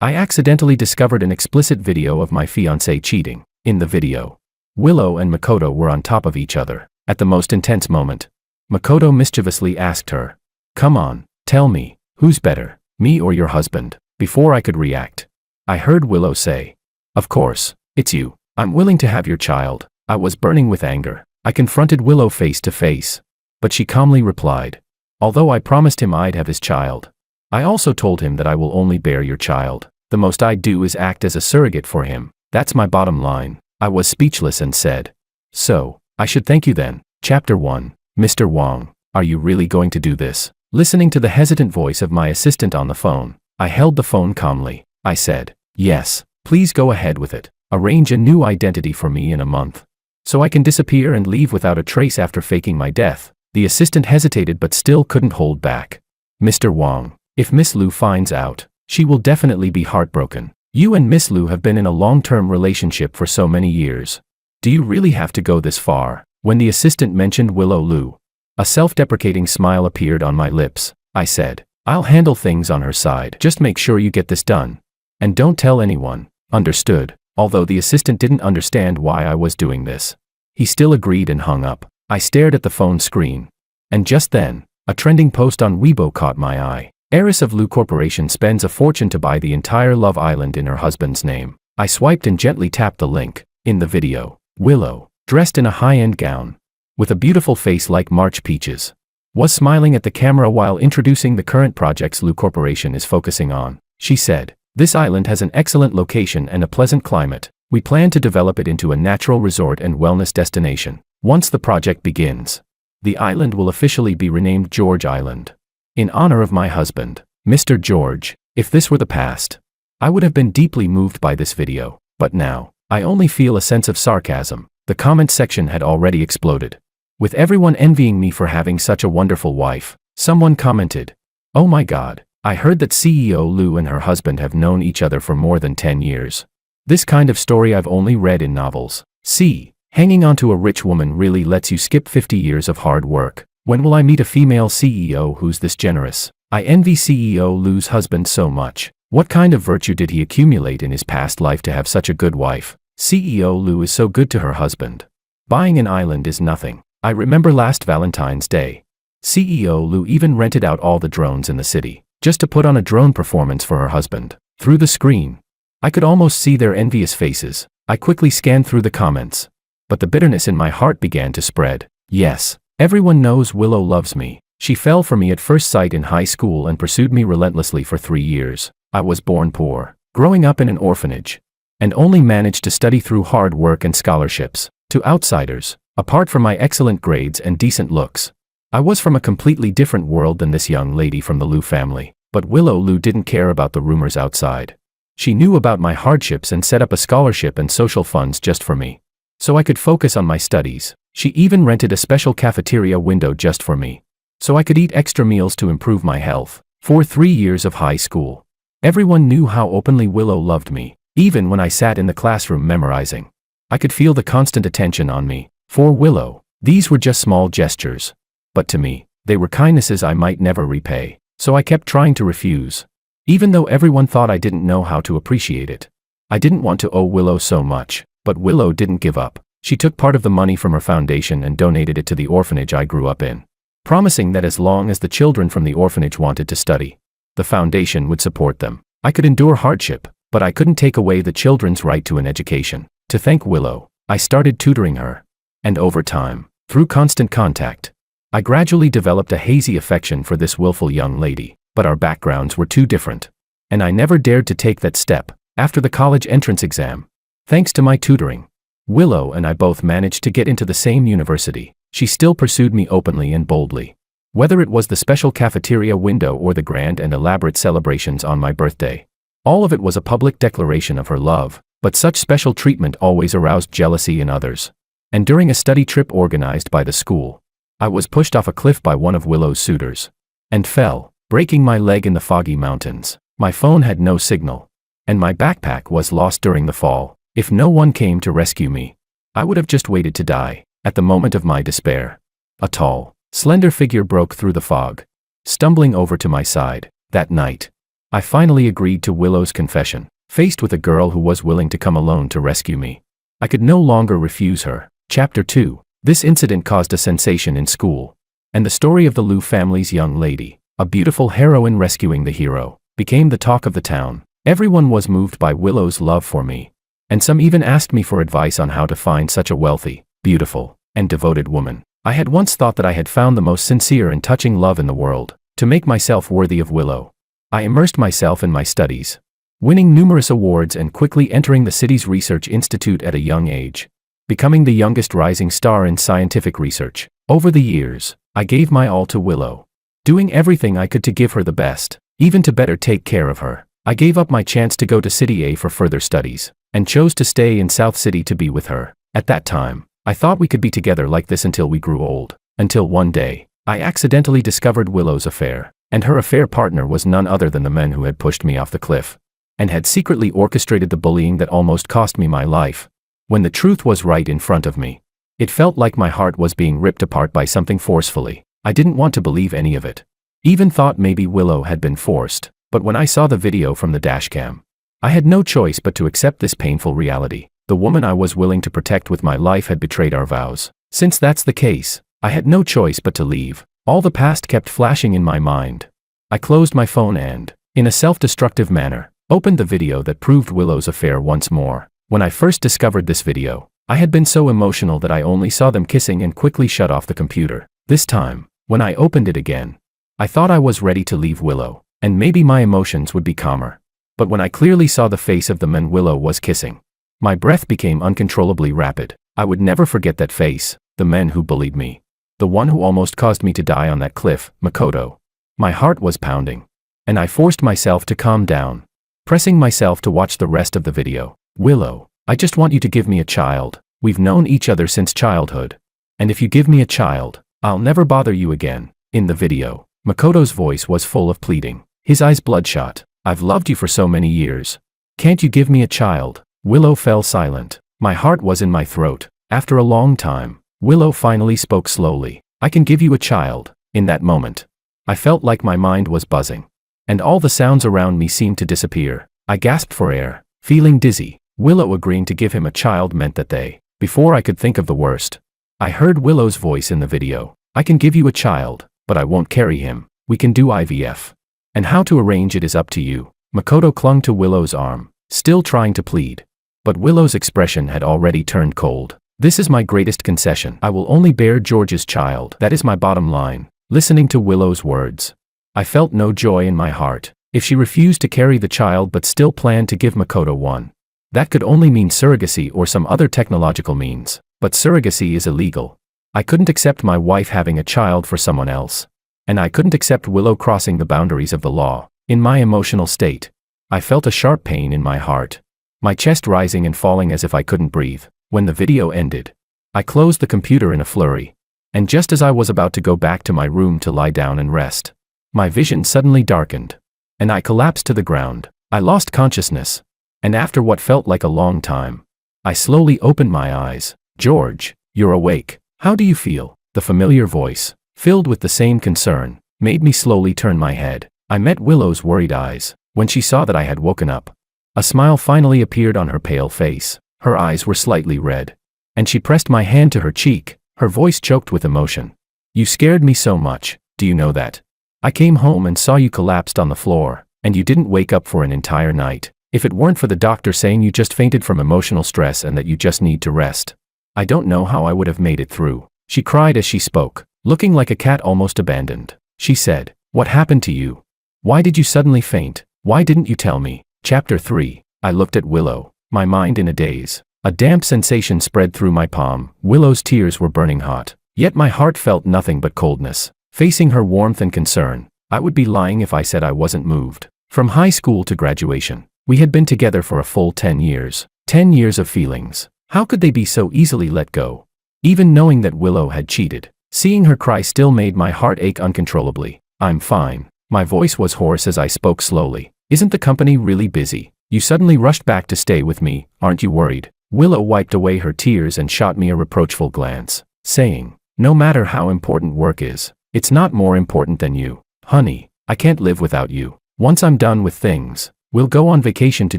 I accidentally discovered an explicit video of my fiancé cheating. In the video, Willow and Makoto were on top of each other. At the most intense moment, Makoto mischievously asked her, "Come on, tell me, who's better, me or your husband?" Before I could react, I heard Willow say, "Of course, it's you. I'm willing to have your child." I was burning with anger. I confronted Willow face to face, but she calmly replied, "Although I promised him I'd have his child, I also told him that I will only bear your child. The most I'd do is act as a surrogate for him. That's my bottom line." I was speechless and said, "So, I should thank you then." Chapter 1. Mr. Wong, are you really going to do this? Listening to the hesitant voice of my assistant on the phone, I held the phone calmly. I said, "Yes, please go ahead with it. Arrange a new identity for me in a month, so I can disappear and leave without a trace after faking my death." The assistant hesitated but still couldn't hold back. "Mr. Wong, if Miss Liu finds out, she will definitely be heartbroken. You and Miss Liu have been in a long-term relationship for so many years. Do you really have to go this far?" When the assistant mentioned Willow Liu, a self-deprecating smile appeared on my lips. I said, "I'll handle things on her side. Just make sure you get this done. And don't tell anyone." Understood. Although the assistant didn't understand why I was doing this, he still agreed and hung up. I stared at the phone screen. And just then, a trending post on Weibo caught my eye. Heiress of Liu Corporation spends a fortune to buy the entire Love Island in her husband's name. I swiped and gently tapped the link. In the video, Willow, dressed in a high-end gown, with a beautiful face like March peaches, was smiling at the camera while introducing the current projects Liu Corporation is focusing on. She said, "This island has an excellent location and a pleasant climate. We plan to develop it into a natural resort and wellness destination. Once the project begins, the island will officially be renamed George Island, in honor of my husband, Mr. George." If this were the past, I would have been deeply moved by this video, but now, I only feel a sense of sarcasm. The comment section had already exploded, with everyone envying me for having such a wonderful wife. Someone commented, "Oh my god, I heard that CEO Liu and her husband have known each other for more than 10 years. This kind of story I've only read in novels. See, hanging on to a rich woman really lets you skip 50 years of hard work. When will I meet a female CEO who's this generous? I envy CEO Liu's husband so much. What kind of virtue did he accumulate in his past life to have such a good wife? CEO Liu is so good to her husband. Buying an island is nothing. I remember last Valentine's Day, CEO Liu even rented out all the drones in the city, just to put on a drone performance for her husband. Through the screen, I could almost see their envious faces. I quickly scanned through the comments, but the bitterness in my heart began to spread. Yes, everyone knows Willow loves me. She fell for me at first sight in high school and pursued me relentlessly for 3 years. I was born poor, growing up in an orphanage, and only managed to study through hard work and scholarships. To outsiders, apart from my excellent grades and decent looks, I was from a completely different world than this young lady from the Liu family. But Willow Liu didn't care about the rumors outside. She knew about my hardships and set up a scholarship and social funds just for me, so I could focus on my studies. She even rented a special cafeteria window just for me, so I could eat extra meals to improve my health. For 3 years of high school, everyone knew how openly Willow loved me. Even when I sat in the classroom memorizing, I could feel the constant attention on me. For Willow, these were just small gestures, but to me, they were kindnesses I might never repay. So I kept trying to refuse, even though everyone thought I didn't know how to appreciate it. I didn't want to owe Willow so much, but Willow didn't give up. She took part of the money from her foundation and donated it to the orphanage I grew up in, promising that as long as the children from the orphanage wanted to study, the foundation would support them. I could endure hardship, but I couldn't take away the children's right to an education. To thank Willow, I started tutoring her, and over time, through constant contact, I gradually developed a hazy affection for this willful young lady, but our backgrounds were too different, and I never dared to take that step. After the college entrance exam, thanks to my tutoring, Willow and I both managed to get into the same university. She still pursued me openly and boldly, whether it was the special cafeteria window or the grand and elaborate celebrations on my birthday. All of it was a public declaration of her love, but such special treatment always aroused jealousy in others. And during a study trip organized by the school, I was pushed off a cliff by one of Willow's suitors, and fell, breaking my leg in the foggy mountains. My phone had no signal, and my backpack was lost during the fall. If no one came to rescue me, I would have just waited to die. At the moment of my despair, a tall, slender figure broke through the fog, stumbling over to my side. That night, I finally agreed to Willow's confession, faced with a girl who was willing to come alone to rescue me. I could no longer refuse her. Chapter 2. This incident caused a sensation in school. And the story of the Liu family's young lady, a beautiful heroine rescuing the hero, became the talk of the town. Everyone was moved by Willow's love for me. And some even asked me for advice on how to find such a wealthy, beautiful, and devoted woman. I had once thought that I had found the most sincere and touching love in the world, to make myself worthy of Willow. I immersed myself in my studies, winning numerous awards and quickly entering the city's research institute at a young age, becoming the youngest rising star in scientific research. Over the years, I gave my all to Willow, doing everything I could to give her the best, even to better take care of her. I gave up my chance to go to City A for further studies, and chose to stay in South City to be with her. At that time, I thought we could be together like this until we grew old, until one day, I accidentally discovered Willow's affair, and her affair partner was none other than the man who had pushed me off the cliff, and had secretly orchestrated the bullying that almost cost me my life. When the truth was right in front of me, it felt like my heart was being ripped apart by something forcefully. I didn't want to believe any of it. Even thought maybe Willow had been forced, but when I saw the video from the dashcam, I had no choice but to accept this painful reality. The woman I was willing to protect with my life had betrayed our vows. Since that's the case, I had no choice but to leave. All the past kept flashing in my mind. I closed my phone and, in a self-destructive manner, opened the video that proved Willow's affair once more. When I first discovered this video, I had been so emotional that I only saw them kissing and quickly shut off the computer. This time, when I opened it again, I thought I was ready to leave Willow, and maybe my emotions would be calmer. But when I clearly saw the face of the man Willow was kissing, my breath became uncontrollably rapid. I would never forget that face, the man who bullied me, the one who almost caused me to die on that cliff, Makoto. My heart was pounding, and I forced myself to calm down, pressing myself to watch the rest of the video. Willow, I just want you to give me a child. We've known each other since childhood. And if you give me a child, I'll never bother you again. In the video, Makoto's voice was full of pleading, his eyes bloodshot. I've loved you for so many years. Can't you give me a child? Willow fell silent. My heart was in my throat. After a long time, Willow finally spoke slowly. I can give you a child. In that moment, I felt like my mind was buzzing, and all the sounds around me seemed to disappear. I gasped for air, feeling dizzy. Willow agreeing to give him a child meant that before I could think of the worst, I heard Willow's voice in the video. I can give you a child, but I won't carry him. We can do IVF. And how to arrange it is up to you. Makoto clung to Willow's arm, still trying to plead. But Willow's expression had already turned cold. This is my greatest concession. I will only bear George's child. That is my bottom line. Listening to Willow's words, I felt no joy in my heart. If she refused to carry the child but still planned to give Makoto one, that could only mean surrogacy or some other technological means. But surrogacy is illegal. I couldn't accept my wife having a child for someone else. And I couldn't accept Willow crossing the boundaries of the law. In my emotional state, I felt a sharp pain in my heart, my chest rising and falling as if I couldn't breathe. When the video ended, I closed the computer in a flurry. And just as I was about to go back to my room to lie down and rest, my vision suddenly darkened, and I collapsed to the ground. I lost consciousness. And after what felt like a long time, I slowly opened my eyes. George, you're awake. How do you feel? The familiar voice, filled with the same concern, made me slowly turn my head. I met Willow's worried eyes. When she saw that I had woken up, a smile finally appeared on her pale face. Her eyes were slightly red, and she pressed my hand to her cheek, her voice choked with emotion. You scared me so much, do you know that? I came home and saw you collapsed on the floor, and you didn't wake up for an entire night. If it weren't for the doctor saying you just fainted from emotional stress and that you just need to rest, I don't know how I would have made it through. She cried as she spoke, looking like a cat almost abandoned. She said, what happened to you? Why did you suddenly faint? Why didn't you tell me? Chapter 3. I looked at Willow, my mind in a daze. A damp sensation spread through my palm. Willow's tears were burning hot, yet my heart felt nothing but coldness. Facing her warmth and concern, I would be lying if I said I wasn't moved. From high school to graduation, we had been together for a full 10 years. 10 years of feelings. How could they be so easily let go? Even knowing that Willow had cheated, seeing her cry still made my heart ache uncontrollably. I'm fine. My voice was hoarse as I spoke slowly. Isn't the company really busy? You suddenly rushed back to stay with me, aren't you worried? Willow wiped away her tears and shot me a reproachful glance, saying, no matter how important work is, it's not more important than you. Honey, I can't live without you. Once I'm done with things, we'll go on vacation to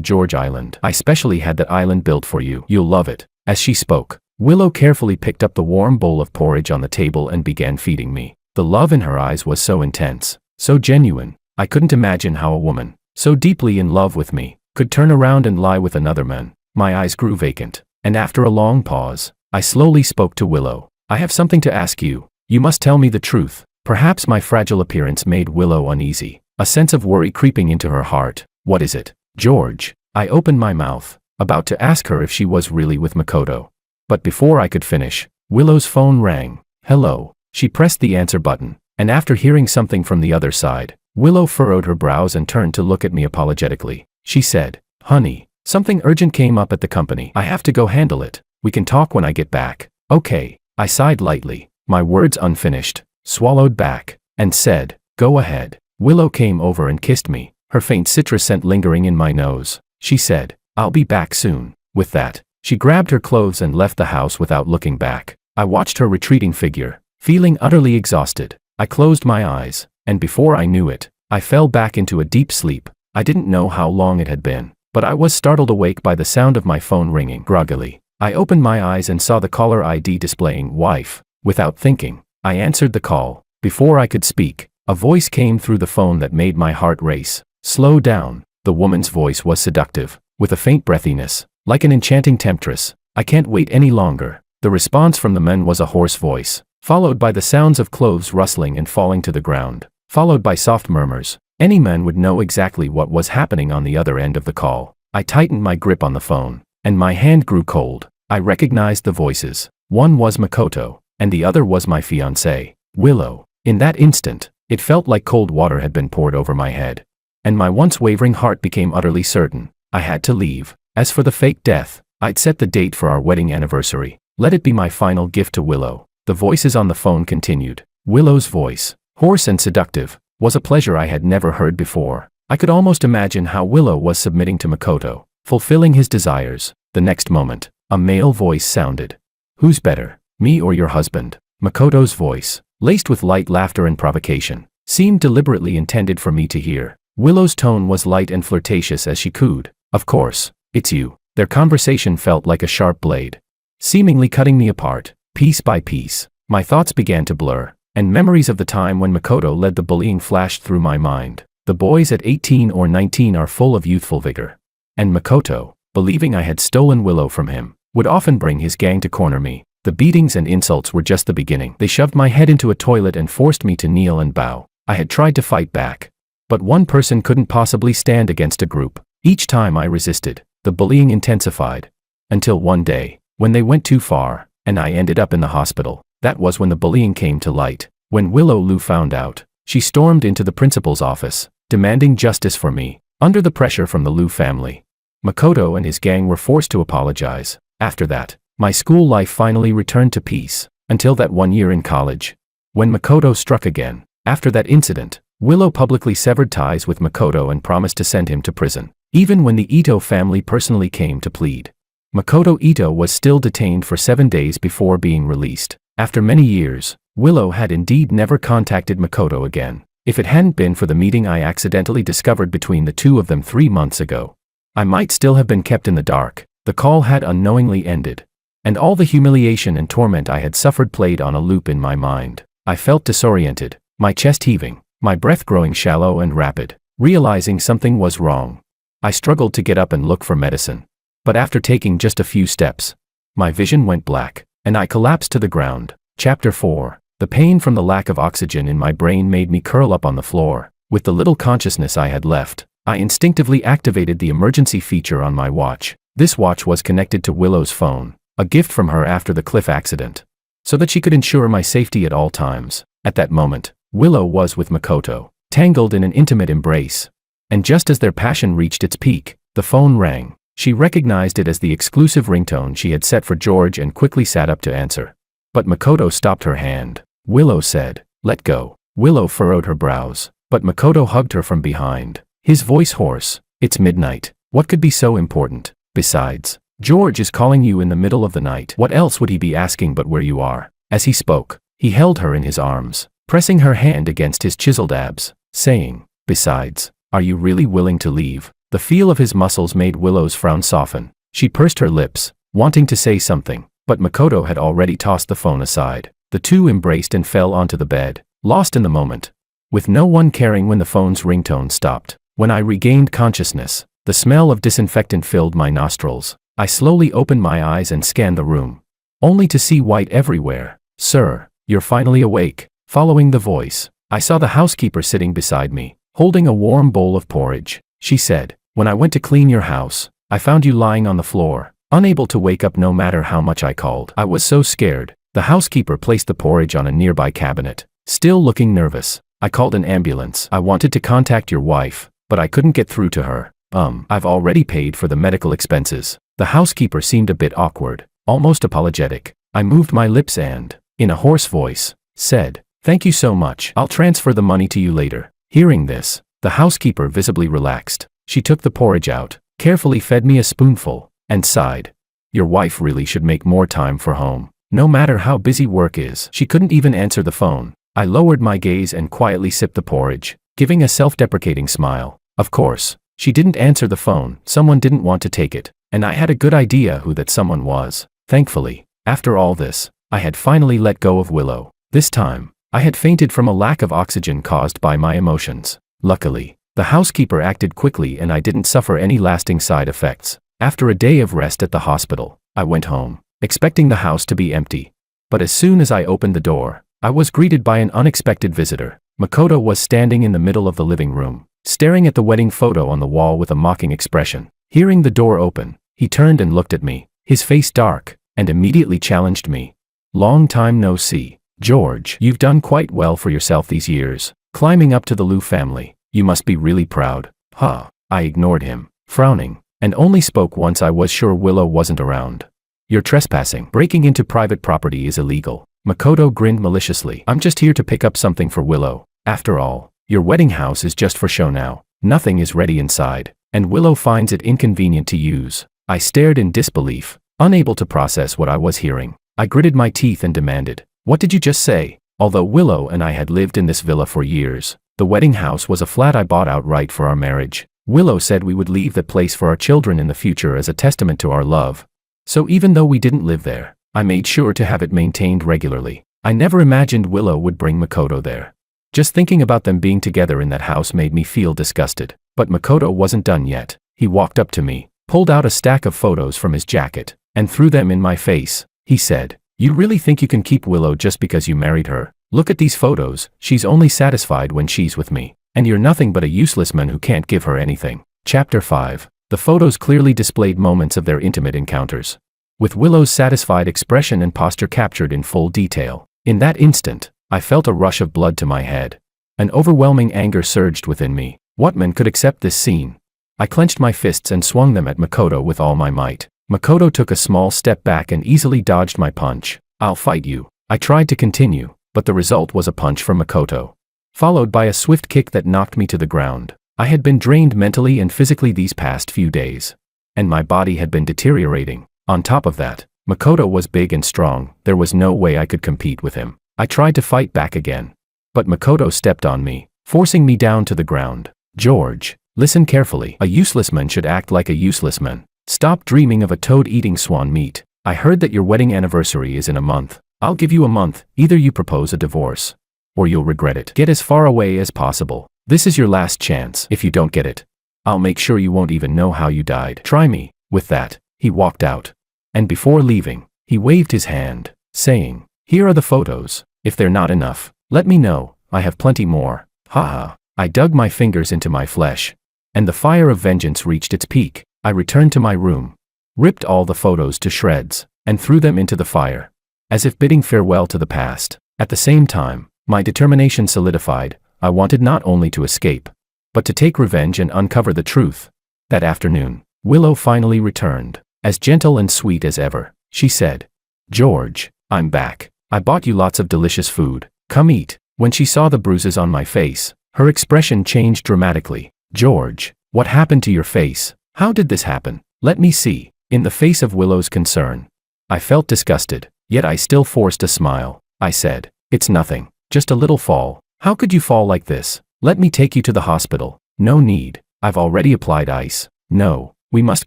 George Island. I specially had that island built for you. You'll love it." As she spoke, Willow carefully picked up the warm bowl of porridge on the table and began feeding me. The love in her eyes was so intense, so genuine. I couldn't imagine how a woman, so deeply in love with me, could turn around and lie with another man. My eyes grew vacant, and after a long pause, I slowly spoke to Willow. "I have something to ask you. You must tell me the truth." Perhaps my fragile appearance made Willow uneasy, a sense of worry creeping into her heart. "What is it, George?" I opened my mouth, about to ask her if she was really with Makoto. But before I could finish, Willow's phone rang. "Hello." She pressed the answer button, and after hearing something from the other side, Willow furrowed her brows and turned to look at me apologetically. She said, "Honey, something urgent came up at the company. I have to go handle it. We can talk when I get back." "Okay." I sighed lightly, my words unfinished, swallowed back, and said, "Go ahead." Willow came over and kissed me, her faint citrus scent lingering in my nose. She said, "I'll be back soon." With that, she grabbed her clothes and left the house without looking back. I watched her retreating figure, feeling utterly exhausted. I closed my eyes, and before I knew it, I fell back into a deep sleep. I didn't know how long it had been, but I was startled awake by the sound of my phone ringing. Groggily, I opened my eyes and saw the caller ID displaying "wife." Without thinking, I answered the call. Before I could speak, a voice came through the phone that made my heart race. "Slow down." The woman's voice was seductive, with a faint breathiness, like an enchanting temptress. "I can't wait any longer." The response from the man was a hoarse voice, followed by the sounds of clothes rustling and falling to the ground, followed by soft murmurs. Any man would know exactly what was happening on the other end of the call. I tightened my grip on the phone, and my hand grew cold. I recognized the voices. One was Makoto, and the other was my fiancé, Willow. In that instant, it felt like cold water had been poured over my head, and my once wavering heart became utterly certain. I had to leave. As for the fake death, I'd set the date for our wedding anniversary. Let it be my final gift to Willow. The voices on the phone continued. Willow's voice, hoarse and seductive, was a pleasure I had never heard before. I could almost imagine how Willow was submitting to Makoto, fulfilling his desires. The next moment, a male voice sounded. "Who's better, me or your husband?" Makoto's voice, laced with light laughter and provocation, seemed deliberately intended for me to hear. Willow's tone was light and flirtatious as she cooed. "Of course, it's you." Their conversation felt like a sharp blade, seemingly cutting me apart, piece by piece. My thoughts began to blur, and memories of the time when Makoto led the bullying flashed through my mind. The boys at 18 or 19 are full of youthful vigor. And Makoto, believing I had stolen Willow from him, would often bring his gang to corner me. The beatings and insults were just the beginning. They shoved my head into a toilet and forced me to kneel and bow. I had tried to fight back, but one person couldn't possibly stand against a group. Each time I resisted, the bullying intensified. Until one day, when they went too far, and I ended up in the hospital. That was when the bullying came to light. When Willow Lu found out, she stormed into the principal's office, demanding justice for me. Under the pressure from the Lu family, Makoto and his gang were forced to apologize. After that, my school life finally returned to peace, until that one year in college, when Makoto struck again. After that incident, Willow publicly severed ties with Makoto and promised to send him to prison, even when the Ito family personally came to plead. Makoto Ito was still detained for 7 days before being released. After many years, Willow had indeed never contacted Makoto again. If it hadn't been for the meeting I accidentally discovered between the two of them 3 months ago, I might still have been kept in the dark. The call had unknowingly ended, and all the humiliation and torment I had suffered played on a loop in my mind. I felt disoriented, my chest heaving, my breath growing shallow and rapid. Realizing something was wrong, I struggled to get up and look for medicine. But after taking just a few steps, my vision went black, and I collapsed to the ground. Chapter 4. The pain from the lack of oxygen in my brain made me curl up on the floor. With the little consciousness I had left, I instinctively activated the emergency feature on my watch. This watch was connected to Willow's phone, a gift from her after the cliff accident, so that she could ensure my safety at all times. At that moment, Willow was with Makoto, tangled in an intimate embrace. And just as their passion reached its peak, the phone rang. She recognized it as the exclusive ringtone she had set for George and quickly sat up to answer. But Makoto stopped her hand. Willow said, "Let go." Willow furrowed her brows, but Makoto hugged her from behind, his voice hoarse. "It's midnight. What could be so important? Besides, George is calling you in the middle of the night. What else would he be asking but where you are?" As he spoke, he held her in his arms, pressing her hand against his chiseled abs, saying, "Besides, Are you really willing to leave? The feel of his muscles made Willow's frown soften. She pursed her lips, wanting to say something, but Makoto had already tossed the phone aside. The two embraced and fell onto the bed, lost in the moment, with no one caring when the phone's ringtone stopped. When I regained consciousness, the smell of disinfectant filled my nostrils. I slowly opened my eyes and scanned the room, only to see white everywhere. Sir, you're finally awake. Following the voice, I saw the housekeeper sitting beside me, holding a warm bowl of porridge. She said, when I went to clean your house, I found you lying on the floor, unable to wake up no matter how much I called. I was so scared. The housekeeper placed the porridge on a nearby cabinet, still looking nervous. I called an ambulance. I wanted to contact your wife, but I couldn't get through to her. I've already paid for the medical expenses. The housekeeper seemed a bit awkward, almost apologetic. I moved my lips and, in a hoarse voice, said, thank you so much. I'll transfer the money to you later. Hearing this, the housekeeper visibly relaxed. She took the porridge out, carefully fed me a spoonful, and sighed. Your wife really should make more time for home. No matter how busy work is. She couldn't even answer the phone. I lowered my gaze and quietly sipped the porridge, giving a self-deprecating smile. Of course, she didn't answer the phone. Someone didn't want to take it, and I had a good idea who that someone was. Thankfully, after all this, I had finally let go of Willow. This time, I had fainted from a lack of oxygen caused by my emotions. Luckily, the housekeeper acted quickly and I didn't suffer any lasting side effects. After a day of rest at the hospital, I went home, expecting the house to be empty. But as soon as I opened the door, I was greeted by an unexpected visitor. Makoto was standing in the middle of the living room, staring at the wedding photo on the wall with a mocking expression. Hearing the door open, he turned and looked at me, his face dark, and immediately challenged me. Long time no see. George, you've done quite well for yourself these years, climbing up to the Liu family. You must be really proud. Huh. I ignored him, frowning, and only spoke once I was sure Willow wasn't around. You're trespassing. Breaking into private property is illegal. Makoto grinned maliciously. I'm just here to pick up something for Willow. After all, your wedding house is just for show now. Nothing is ready inside, and Willow finds it inconvenient to use. I stared in disbelief, unable to process what I was hearing. I gritted my teeth and demanded, what did you just say? Although Willow and I had lived in this villa for years, the wedding house was a flat I bought outright for our marriage. Willow said we would leave that place for our children in the future as a testament to our love. So even though we didn't live there, I made sure to have it maintained regularly. I never imagined Willow would bring Makoto there. Just thinking about them being together in that house made me feel disgusted. But Makoto wasn't done yet. He walked up to me, pulled out a stack of photos from his jacket, and threw them in my face. He said, you really think you can keep Willow just because you married her? Look at these photos. She's only satisfied when she's with me. And you're nothing but a useless man who can't give her anything. Chapter 5. The photos clearly displayed moments of their intimate encounters, with Willow's satisfied expression and posture captured in full detail. In that instant, I felt a rush of blood to my head. An overwhelming anger surged within me. What man could accept this scene? I clenched my fists and swung them at Makoto with all my might. Makoto took a small step back and easily dodged my punch. I'll fight you. I tried to continue, but the result was a punch from Makoto, followed by a swift kick that knocked me to the ground. I had been drained mentally and physically these past few days, and my body had been deteriorating. On top of that, Makoto was big and strong. There was no way I could compete with him. I tried to fight back again, but Makoto stepped on me, forcing me down to the ground. George, listen carefully. A useless man should act like a useless man. Stop dreaming of a toad eating swan meat. I heard that your wedding anniversary is in a month. I'll give you a month. Either you propose a divorce, or you'll regret it. Get as far away as possible. This is your last chance. If you don't get it, I'll make sure you won't even know how you died. Try me. With that, he walked out. And before leaving, he waved his hand, saying, here are the photos. If they're not enough, let me know. I have plenty more. Haha. I dug my fingers into my flesh, and the fire of vengeance reached its peak. I returned to my room, ripped all the photos to shreds, and threw them into the fire, as if bidding farewell to the past. At the same time, my determination solidified. I wanted not only to escape, but to take revenge and uncover the truth. That afternoon, Willow finally returned, as gentle and sweet as ever. She said, George, I'm back. I bought you lots of delicious food. Come eat. When she saw the bruises on my face, her expression changed dramatically. George, what happened to your face? How did this happen? Let me see. In the face of Willow's concern, I felt disgusted, yet I still forced a smile. I said, it's nothing, just a little fall. How could you fall like this? Let me take you to the hospital. No need. I've already applied ice. No, we must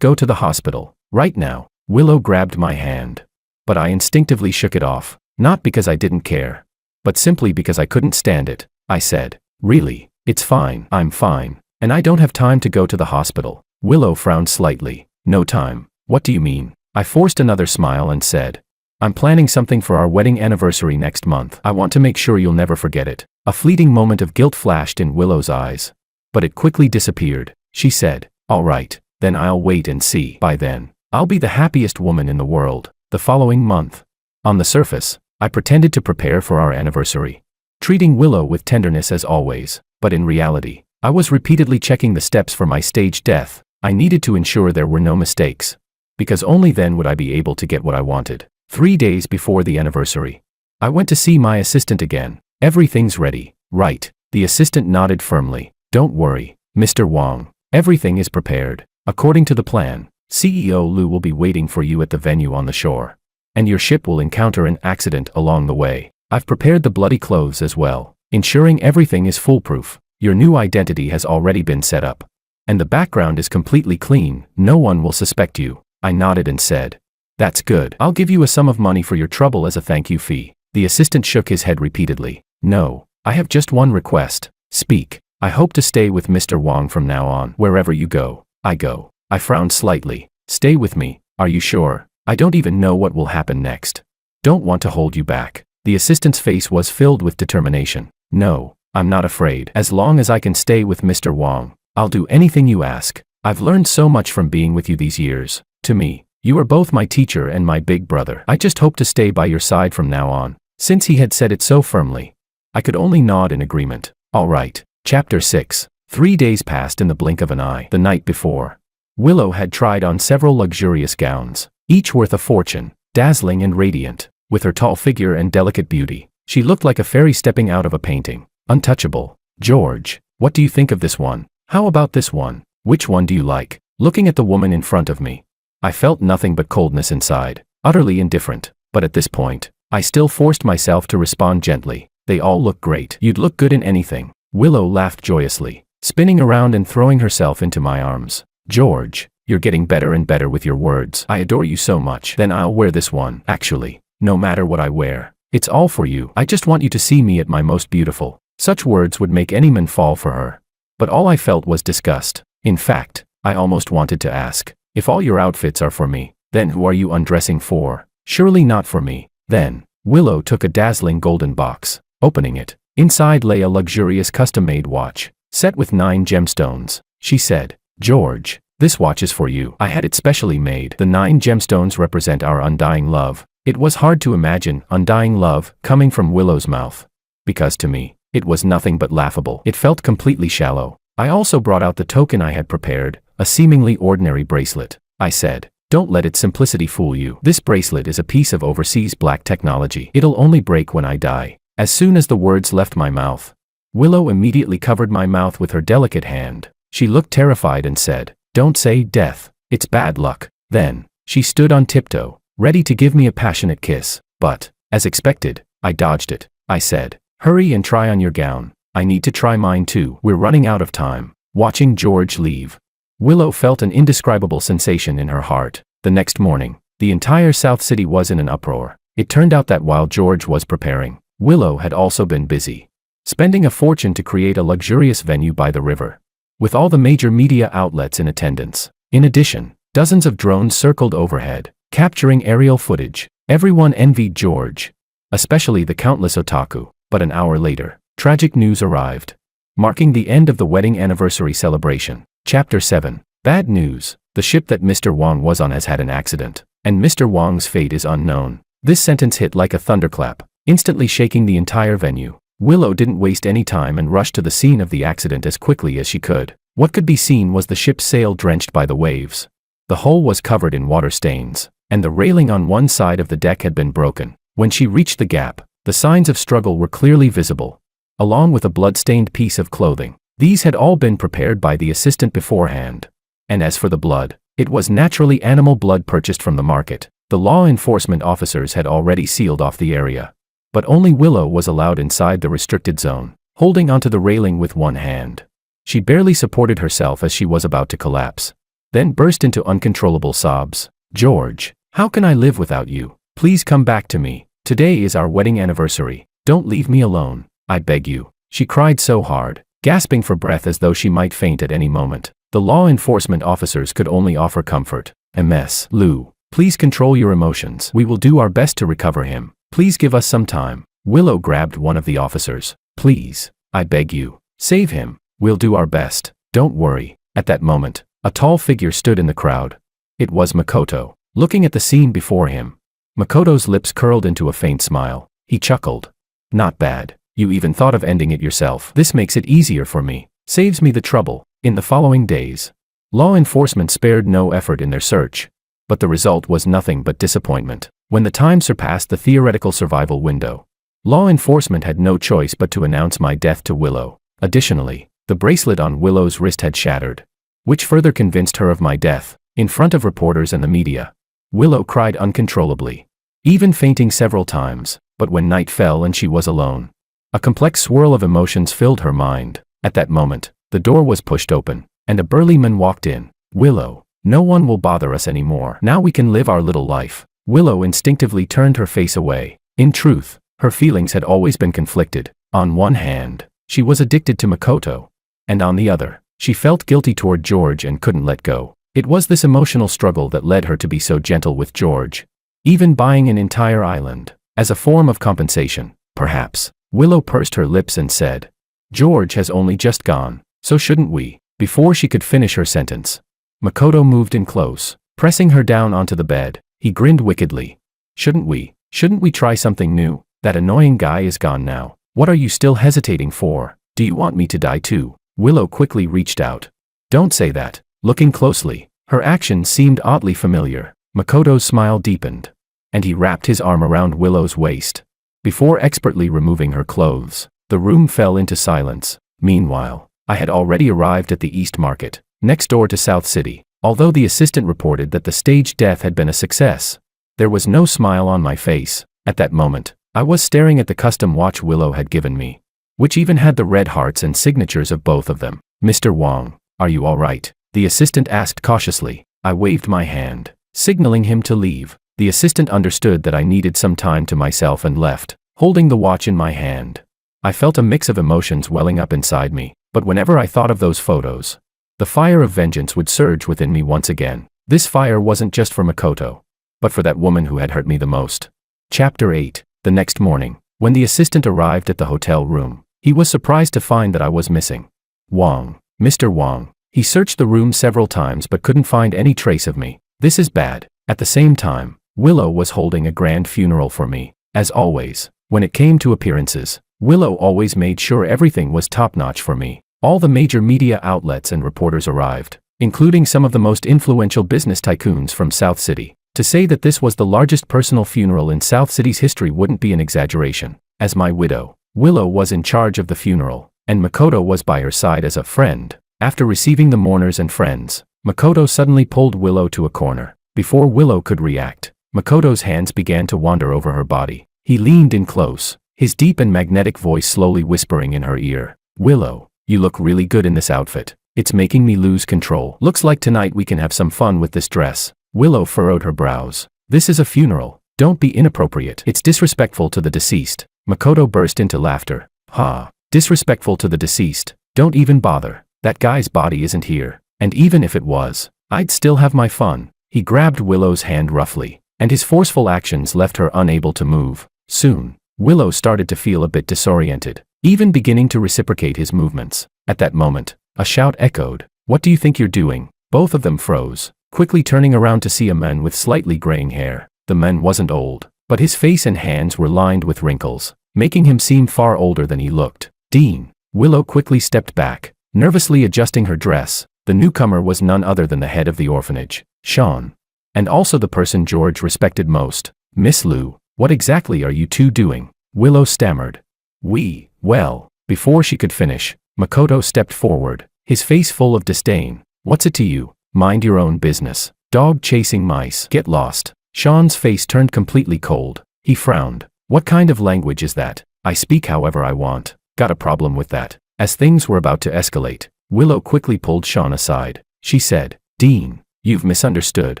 go to the hospital, right now. Willow grabbed my hand. But I instinctively shook it off, not because I didn't care, but simply because I couldn't stand it. I said, really, it's fine, I'm fine, and I don't have time to go to the hospital. Willow frowned slightly. No time. What do you mean? I forced another smile and said, I'm planning something for our wedding anniversary next month. I want to make sure you'll never forget it. A fleeting moment of guilt flashed in Willow's eyes, but it quickly disappeared. She said, all right, then I'll wait and see. By then, I'll be the happiest woman in the world. The following month. On the surface, I pretended to prepare for our anniversary, treating Willow with tenderness as always, but in reality, I was repeatedly checking the steps for my staged death. I needed to ensure there were no mistakes, because only then would I be able to get what I wanted. 3 days before the anniversary, I went to see my assistant again. Everything's ready, right? The assistant nodded firmly. Don't worry, Mr. Wong. Everything is prepared. According to the plan, CEO Lu will be waiting for you at the venue on the shore, and your ship will encounter an accident along the way. I've prepared the bloody clothes as well, ensuring everything is foolproof. Your new identity has already been set up, and the background is completely clean. No one will suspect you. I nodded and said, that's good. I'll give you a sum of money for your trouble as a thank you fee. The assistant shook his head repeatedly. No, I have just one request. Speak. I hope to stay with Mr. Wong from now on. Wherever you go, I go. I frowned slightly. Stay with me. Are you sure? I don't even know what will happen next. Don't want to hold you back. The assistant's face was filled with determination. No, I'm not afraid. As long as I can stay with Mr. Wong, I'll do anything you ask. I've learned so much from being with you these years. To me, you are both my teacher and my big brother. I just hope to stay by your side from now on. Since he had said it so firmly, I could only nod in agreement. All right. Chapter 6. 3 days passed in the blink of an eye. The night before, Willow had tried on several luxurious gowns, each worth a fortune, dazzling and radiant. With her tall figure and delicate beauty, she looked like a fairy stepping out of a painting. Untouchable. George, what do you think of this one? How about this one? Which one do you like? Looking at the woman in front of me, I felt nothing but coldness inside, utterly indifferent. But at this point, I still forced myself to respond gently. They all look great. You'd look good in anything. Willow laughed joyously, spinning around and throwing herself into my arms. George, you're getting better and better with your words. I adore you so much. Then I'll wear this one. Actually, no matter what I wear, it's all for you. I just want you to see me at my most beautiful. Such words would make any man fall for her. But all I felt was disgust. In fact, I almost wanted to ask, if all your outfits are for me, then who are you undressing for? Surely not for me. Then, Willow took a dazzling golden box. Opening it, inside lay a luxurious custom-made watch, set with 9 gemstones. She said, George, this watch is for you. I had it specially made. The 9 gemstones represent our undying love. It was hard to imagine undying love coming from Willow's mouth, because to me, it was nothing but laughable. It felt completely shallow. I also brought out the token I had prepared, a seemingly ordinary bracelet. I said, don't let its simplicity fool you. This bracelet is a piece of overseas black technology. It'll only break when I die. As soon as the words left my mouth, Willow immediately covered my mouth with her delicate hand. She looked terrified and said, don't say death. It's bad luck. Then, she stood on tiptoe, ready to give me a passionate kiss. But, as expected, I dodged it. I said, hurry and try on your gown. I need to try mine too. We're running out of time. Watching George leave, Willow felt an indescribable sensation in her heart. The next morning, the entire South City was in an uproar. It turned out that while George was preparing, Willow had also been busy, spending a fortune to create a luxurious venue by the river, with all the major media outlets in attendance. In addition, dozens of drones circled overhead, capturing aerial footage. Everyone envied George, especially the countless otaku. But an hour later, tragic news arrived, marking the end of the wedding anniversary celebration. Chapter 7. Bad news. The ship that Mr. Wong was on has had an accident, and Mr. Wong's fate is unknown. This sentence hit like a thunderclap, instantly shaking the entire venue. Willow didn't waste any time and rushed to the scene of the accident as quickly as she could. What could be seen was the ship's sail drenched by the waves. The hull was covered in water stains, and the railing on one side of the deck had been broken. When she reached the gap, the signs of struggle were clearly visible, along with a blood-stained piece of clothing. These had all been prepared by the assistant beforehand. And as for the blood, it was naturally animal blood purchased from the market. The law enforcement officers had already sealed off the area. But only Willow was allowed inside the restricted zone, holding onto the railing with one hand. She barely supported herself as she was about to collapse, then burst into uncontrollable sobs. George, how can I live without you? Please come back to me. Today is our wedding anniversary. Don't leave me alone. I beg you. She cried so hard, gasping for breath as though she might faint at any moment. The law enforcement officers could only offer comfort. Ms. Lou, please control your emotions. We will do our best to recover him. Please give us some time. Willow grabbed one of the officers. Please, I beg you, save him. We'll do our best. Don't worry. At that moment, a tall figure stood in the crowd. It was Makoto, looking at the scene before him. Makoto's lips curled into a faint smile. He chuckled. Not bad. You even thought of ending it yourself. This makes it easier for me. Saves me the trouble. In the following days, law enforcement spared no effort in their search. But the result was nothing but disappointment. When the time surpassed the theoretical survival window, law enforcement had no choice but to announce my death to Willow. Additionally, the bracelet on Willow's wrist had shattered, which further convinced her of my death. In front of reporters and the media, Willow cried uncontrollably, even fainting several times. But when night fell and she was alone, a complex swirl of emotions filled her mind. At that moment, the door was pushed open, and a burly man walked in. Willow, no one will bother us anymore. Now we can live our little life. Willow instinctively turned her face away. In truth, her feelings had always been conflicted. On one hand, she was addicted to Makoto, and on the other, she felt guilty toward George and couldn't let go. It was this emotional struggle that led her to be so gentle with George, even buying an entire island as a form of compensation. Perhaps. Willow pursed her lips and said, George has only just gone, so shouldn't we? Before she could finish her sentence, Makoto moved in close, pressing her down onto the bed. He grinned wickedly. Shouldn't we? Shouldn't we try something new? That annoying guy is gone now. What are you still hesitating for? Do you want me to die too? Willow quickly reached out. Don't say that. Looking closely, her actions seemed oddly familiar. Makoto's smile deepened, and he wrapped his arm around Willow's waist. Before expertly removing her clothes, the room fell into silence. Meanwhile, I had already arrived at the East Market, next door to South City. Although the assistant reported that the staged death had been a success, there was no smile on my face. At that moment, I was staring at the custom watch Willow had given me, which even had the red hearts and signatures of both of them. Mr. Wong, are you all right? The assistant asked cautiously. I waved my hand, signaling him to leave. The assistant understood that I needed some time to myself and left, holding the watch in my hand. I felt a mix of emotions welling up inside me, but whenever I thought of those photos, the fire of vengeance would surge within me once again. This fire wasn't just for Makoto, but for that woman who had hurt me the most. Chapter 8. The next morning, when the assistant arrived at the hotel room, he was surprised to find that I was missing. Wong. Mr. Wong. He searched the room several times but couldn't find any trace of me. This is bad. At the same time, Willow was holding a grand funeral for me. As always, when it came to appearances, Willow always made sure everything was top-notch for me. All the major media outlets and reporters arrived, including some of the most influential business tycoons from South City. To say that this was the largest personal funeral in South City's history wouldn't be an exaggeration. As my widow, Willow was in charge of the funeral, and Makoto was by her side as a friend. After receiving the mourners and friends, Makoto suddenly pulled Willow to a corner. Before Willow could react, Makoto's hands began to wander over her body. He leaned in close, his deep and magnetic voice slowly whispering in her ear. Willow, you look really good in this outfit. It's making me lose control. Looks like tonight we can have some fun with this dress. Willow furrowed her brows. This is a funeral. Don't be inappropriate. It's disrespectful to the deceased. Makoto burst into laughter. Ha. Disrespectful to the deceased. Don't even bother. That guy's body isn't here. And even if it was, I'd still have my fun. He grabbed Willow's hand roughly, and his forceful actions left her unable to move. Soon, Willow started to feel a bit disoriented, even beginning to reciprocate his movements. At that moment, a shout echoed. What do you think you're doing? Both of them froze, quickly turning around to see a man with slightly graying hair. The man wasn't old, but his face and hands were lined with wrinkles, making him seem far older than he looked. Dean. Willow quickly stepped back, nervously adjusting her dress. The newcomer was none other than the head of the orphanage, Sean, and also the person George respected most. Miss Lou, what exactly are you two doing? Willow stammered. Well, before she could finish, Makoto stepped forward, his face full of disdain. What's it to you? Mind your own business. Dog chasing mice. Get lost. Sean's face turned completely cold. He frowned. What kind of language is that? I speak however I want. Got a problem with that? As things were about to escalate, Willow quickly pulled Sean aside. She said, "Dean, you've misunderstood.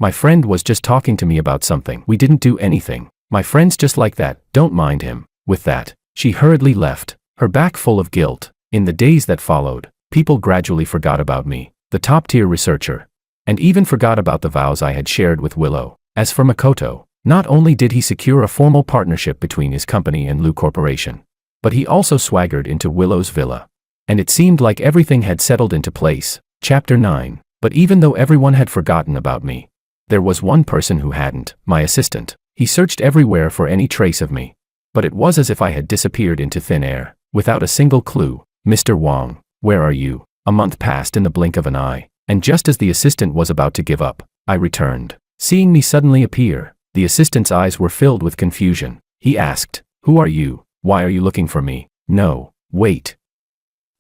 My friend was just talking to me about something. We didn't do anything. My friend's just like that, don't mind him." With that, she hurriedly left, her back full of guilt. In the days that followed, people gradually forgot about me, the top-tier researcher, and even forgot about the vows I had shared with Willow. As for Makoto, not only did he secure a formal partnership between his company and Lu Corporation, but he also swaggered into Willow's villa. And it seemed like everything had settled into place. Chapter 9. But even though everyone had forgotten about me, there was one person who hadn't, my assistant. He searched everywhere for any trace of me. But it was as if I had disappeared into thin air, without a single clue. "Mr. Wong, where are you?" A month passed in the blink of an eye, and just as the assistant was about to give up, I returned. Seeing me suddenly appear, the assistant's eyes were filled with confusion. He asked, "Who are you? Why are you looking for me?" "No, wait.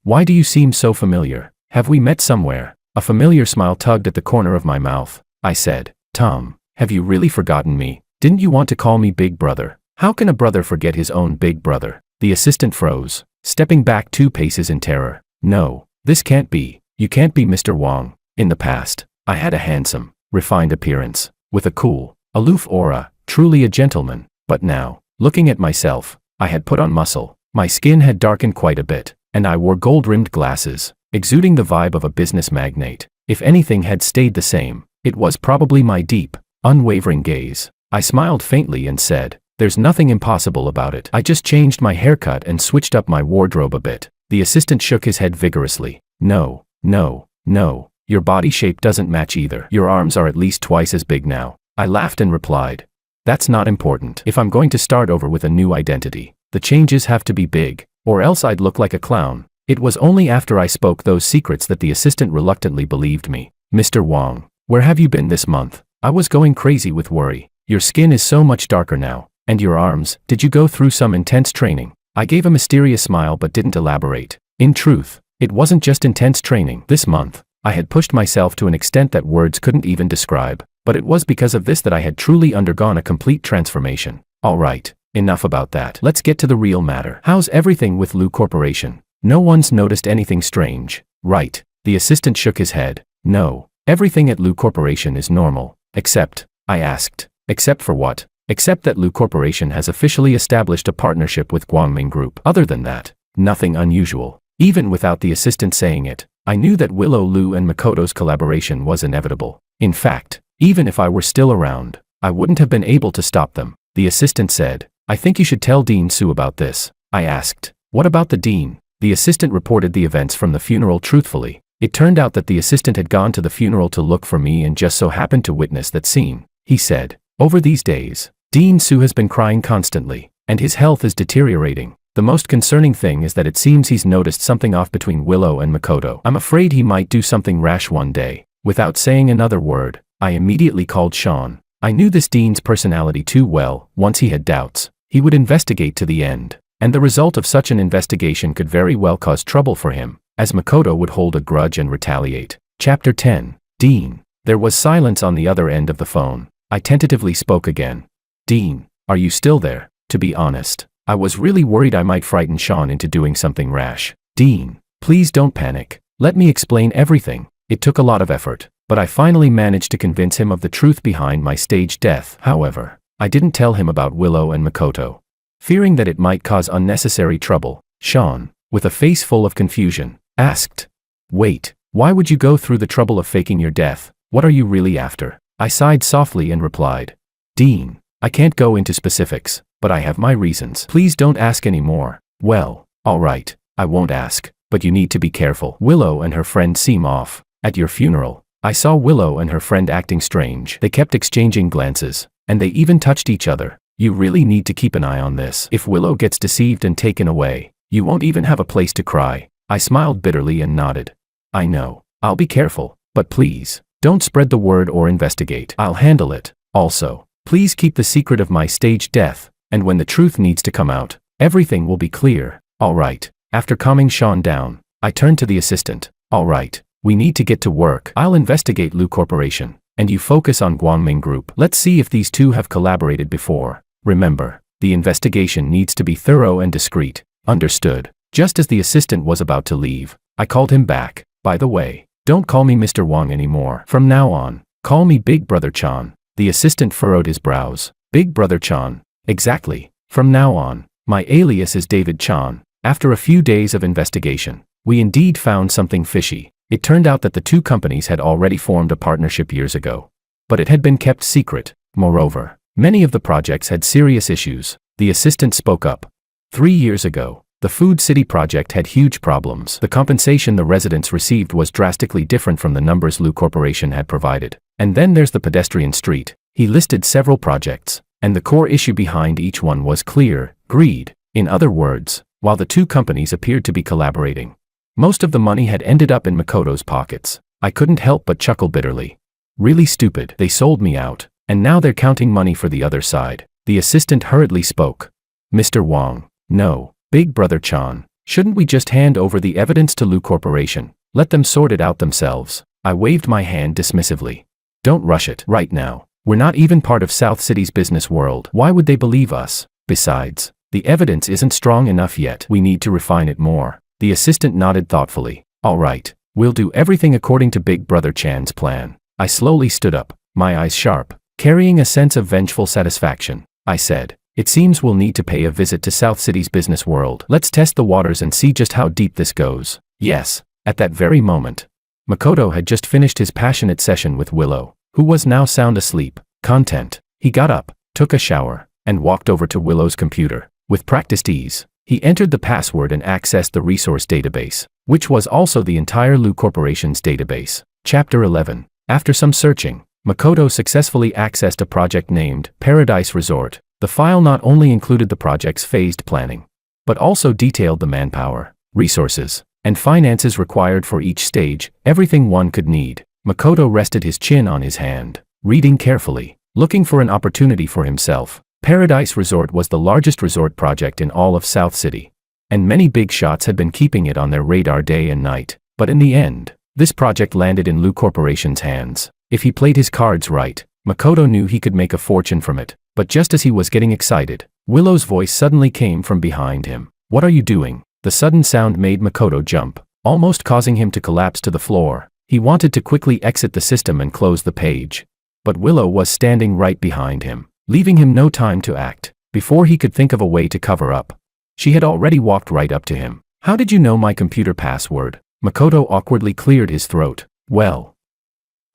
Why do you seem so familiar? Have we met somewhere?" A familiar smile tugged at the corner of my mouth. I said, "Tom, have you really forgotten me? Didn't you want to call me Big Brother?" "How can a brother forget his own big brother?" The assistant froze, stepping back 2 paces in terror. "No, this can't be. You can't be Mr. Wong." In the past, I had a handsome, refined appearance, with a cool, aloof aura, truly a gentleman. But now, looking at myself, I had put on muscle, my skin had darkened quite a bit, and I wore gold-rimmed glasses, exuding the vibe of a business magnate. If anything had stayed the same, it was probably my deep, unwavering gaze. I smiled faintly and said, "There's nothing impossible about it. I just changed my haircut and switched up my wardrobe a bit." The assistant shook his head vigorously. "No, no, no. Your body shape doesn't match either. Your arms are at least twice as big now." I laughed and replied, "That's not important. If I'm going to start over with a new identity, the changes have to be big, or else I'd look like a clown." It was only after I spoke those secrets that the assistant reluctantly believed me. "Mr. Wong, where have you been this month?" I was going crazy with worry. "Your skin is so much darker now. And your arms, did you go through some intense training?" I gave a mysterious smile but didn't elaborate. In truth, it wasn't just intense training. This month, I had pushed myself to an extent that words couldn't even describe. But it was because of this that I had truly undergone a complete transformation. Alright, enough about that. Let's get to the real matter. How's everything with Lu Corporation? No one's noticed anything strange, right? The assistant shook his head. "No, everything at Lu Corporation is normal. Except," I asked. "Except for what?" "Except that Lu Corporation has officially established a partnership with Guangming Group. Other than that, nothing unusual." Even without the assistant saying it, I knew that Willow, Lu and Makoto's collaboration was inevitable. In fact, even if I were still around, I wouldn't have been able to stop them. The assistant said, "I think you should tell Dean Su about this." I asked, "What about the dean?" The assistant reported the events from the funeral truthfully. It turned out that the assistant had gone to the funeral to look for me and just so happened to witness that scene. He said, "Over these days, Dean Su has been crying constantly, and his health is deteriorating. The most concerning thing is that it seems he's noticed something off between Willow and Makoto. I'm afraid he might do something rash one day." Without saying another word, I immediately called Sean. I knew this Dean's personality too well. Once he had doubts, he would investigate to the end, and the result of such an investigation could very well cause trouble for him, as Makoto would hold a grudge and retaliate. Chapter 10. Dean. There was silence on the other end of the phone. I tentatively spoke again. "Dean, are you still there?" To be honest, I was really worried I might frighten Sean into doing something rash. "Dean, please don't panic. Let me explain everything." It took a lot of effort, but I finally managed to convince him of the truth behind my staged death. However, I didn't tell him about Willow and Makoto, fearing that it might cause unnecessary trouble. Sean, with a face full of confusion, asked, "Wait, why would you go through the trouble of faking your death? What are you really after?" I sighed softly and replied, "Dean, I can't go into specifics, but I have my reasons. Please don't ask any more." "Well, alright, I won't ask, but you need to be careful. Willow and her friend seem off. At your funeral, I saw Willow and her friend acting strange. They kept exchanging glances, and they even touched each other. You really need to keep an eye on this. If Willow gets deceived and taken away, you won't even have a place to cry." I smiled bitterly and nodded. "I know. I'll be careful, but please, don't spread the word or investigate. I'll handle it. Also, please keep the secret of my staged death, and when the truth needs to come out, everything will be clear." Alright. After calming Sean down, I turned to the assistant. "Alright, we need to get to work. I'll investigate Lu Corporation, and you focus on Guangming Group. Let's see if these two have collaborated before. Remember, the investigation needs to be thorough and discreet." "Understood." Just as the assistant was about to leave, I called him back. By the way, don't call me Mr. Wang anymore. From now on, call me Big Brother Chan. The assistant furrowed his brows. Big Brother Chan. Exactly. From now on, my alias is David Chan. After a few days of investigation, we indeed found something fishy. It turned out that the two companies had already formed a partnership years ago. But it had been kept secret. Moreover, many of the projects had serious issues. The assistant spoke up. 3 years ago, the Food City project had huge problems. The compensation the residents received was drastically different from the numbers Lu Corporation had provided. And then there's the pedestrian street. He listed several projects, and the core issue behind each one was clear: greed. In other words, while the two companies appeared to be collaborating, most of the money had ended up in Makoto's pockets. I couldn't help but chuckle bitterly. Really stupid. They sold me out, and now they're counting money for the other side. The assistant hurriedly spoke. Mr. Wang. No, Big Brother Chan. Shouldn't we just hand over the evidence to Lu Corporation? Let them sort it out themselves. I waved my hand dismissively. Don't rush it. Right now, we're not even part of South City's business world. Why would they believe us? Besides, the evidence isn't strong enough yet. We need to refine it more. The assistant nodded thoughtfully. All right, we'll do everything according to Big Brother Chan's plan. I slowly stood up, my eyes sharp, carrying a sense of vengeful satisfaction. I said, it seems we'll need to pay a visit to South City's business world. Let's test the waters and see just how deep this goes. Yes. At that very moment, Makoto had just finished his passionate session with Willow, who was now sound asleep. Content. He got up, took a shower, and walked over to Willow's computer. With practiced ease, he entered the password and accessed the resource database, which was also the entire Lu Corporation's database. Chapter 11. After some searching, Makoto successfully accessed a project named Paradise Resort. The file not only included the project's phased planning, but also detailed the manpower, resources, and finances required for each stage, everything one could need. Makoto rested his chin on his hand, reading carefully, looking for an opportunity for himself. Paradise Resort was the largest resort project in all of South City, and many big shots had been keeping it on their radar day and night. But in the end, this project landed in Lu Corporation's hands. If he played his cards right, Makoto knew he could make a fortune from it. But just as he was getting excited, Willow's voice suddenly came from behind him. What are you doing? The sudden sound made Makoto jump, almost causing him to collapse to the floor. He wanted to quickly exit the system and close the page. But Willow was standing right behind him, leaving him no time to act. Before he could think of a way to cover up, she had already walked right up to him. How did you know my computer password? Makoto awkwardly cleared his throat. Well,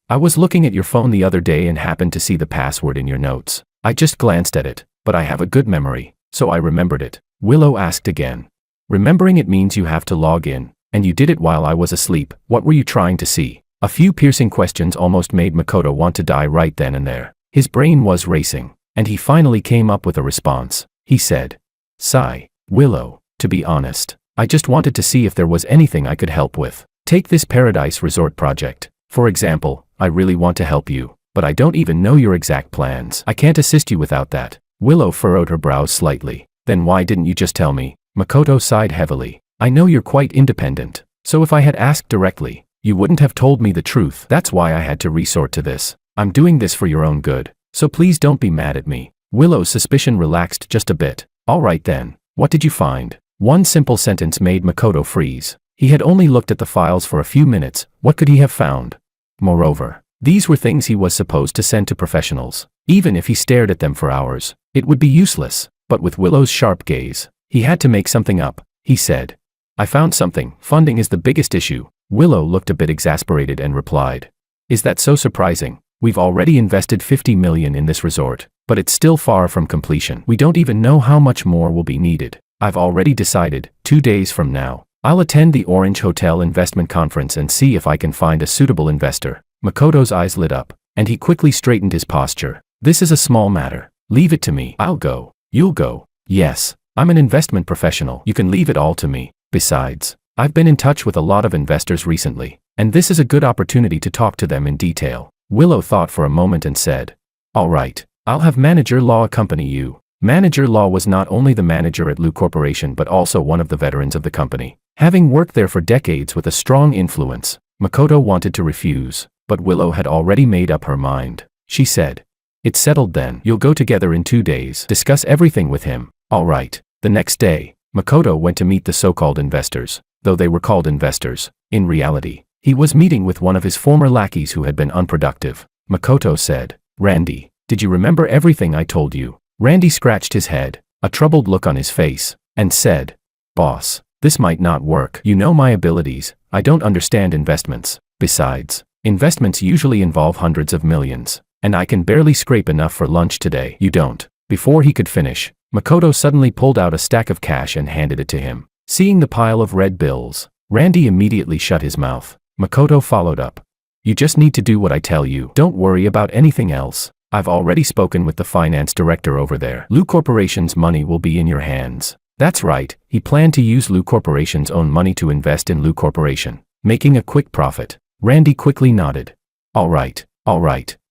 I was looking at your phone the other day and happened to see the password in your notes. I just glanced at it, but I have a good memory, so I remembered it. Willow asked again. Remembering it means you have to log in, and you did it while I was asleep. What were you trying to see? A few piercing questions almost made Makoto want to die right then and there. His brain was racing, and he finally came up with a response. He said, Sigh, Willow, to be honest, I just wanted to see if there was anything I could help with. Take this Paradise Resort project. For example, I really want to help you, but I don't even know your exact plans. I can't assist you without that. Willow furrowed her brows slightly. Then why didn't you just tell me? Makoto sighed heavily. I know you're quite independent, so if I had asked directly, you wouldn't have told me the truth. That's why I had to resort to this. I'm doing this for your own good, so please don't be mad at me. Willow's suspicion relaxed just a bit. All right then, what did you find? One simple sentence made Makoto freeze. He had only looked at the files for a few minutes. What could he have found? Moreover, these were things he was supposed to send to professionals. Even if he stared at them for hours, it would be useless. But with Willow's sharp gaze, he had to make something up. He said, I found something. Funding is the biggest issue. Willow looked a bit exasperated and replied, Is that so surprising? We've already invested 50 million in this resort, but it's still far from completion. We don't even know how much more will be needed. I've already decided, 2 days from now, I'll attend the Orange Hotel Investment Conference and see if I can find a suitable investor. Makoto's eyes lit up, and he quickly straightened his posture. This is a small matter. Leave it to me. I'll go. You'll go. Yes, I'm an investment professional. You can leave it all to me. Besides, I've been in touch with a lot of investors recently, and this is a good opportunity to talk to them in detail. Willow thought for a moment and said, All right, I'll have Manager Law accompany you. Manager Law was not only the manager at Lu Corporation but also one of the veterans of the company. Having worked there for decades with a strong influence, Makoto wanted to refuse, but Willow had already made up her mind. She said, It's settled then. You'll go together in 2 days. Discuss everything with him. All right. The next day, Makoto went to meet the so-called investors. Though they were called investors, in reality, He was meeting with one of his former lackeys who had been unproductive. Makoto said, "Randy, did you remember everything I told you?" Randy scratched his head, a troubled look on his face, and said, "Boss, this might not work. You know my abilities. I don't understand investments. Besides, investments usually involve hundreds of millions, and I can barely scrape enough for lunch today." "You don't." Before he could finish, Makoto suddenly pulled out a stack of cash and handed it to him. Seeing the pile of red bills, Randy immediately shut his mouth. Makoto followed up. "You just need to do what I tell you. Don't worry about anything else. I've already spoken with the finance director over there. Lu Corporation's money will be in your hands." That's right, he planned to use Lu Corporation's own money to invest in Lu Corporation, making a quick profit. Randy quickly nodded. All right,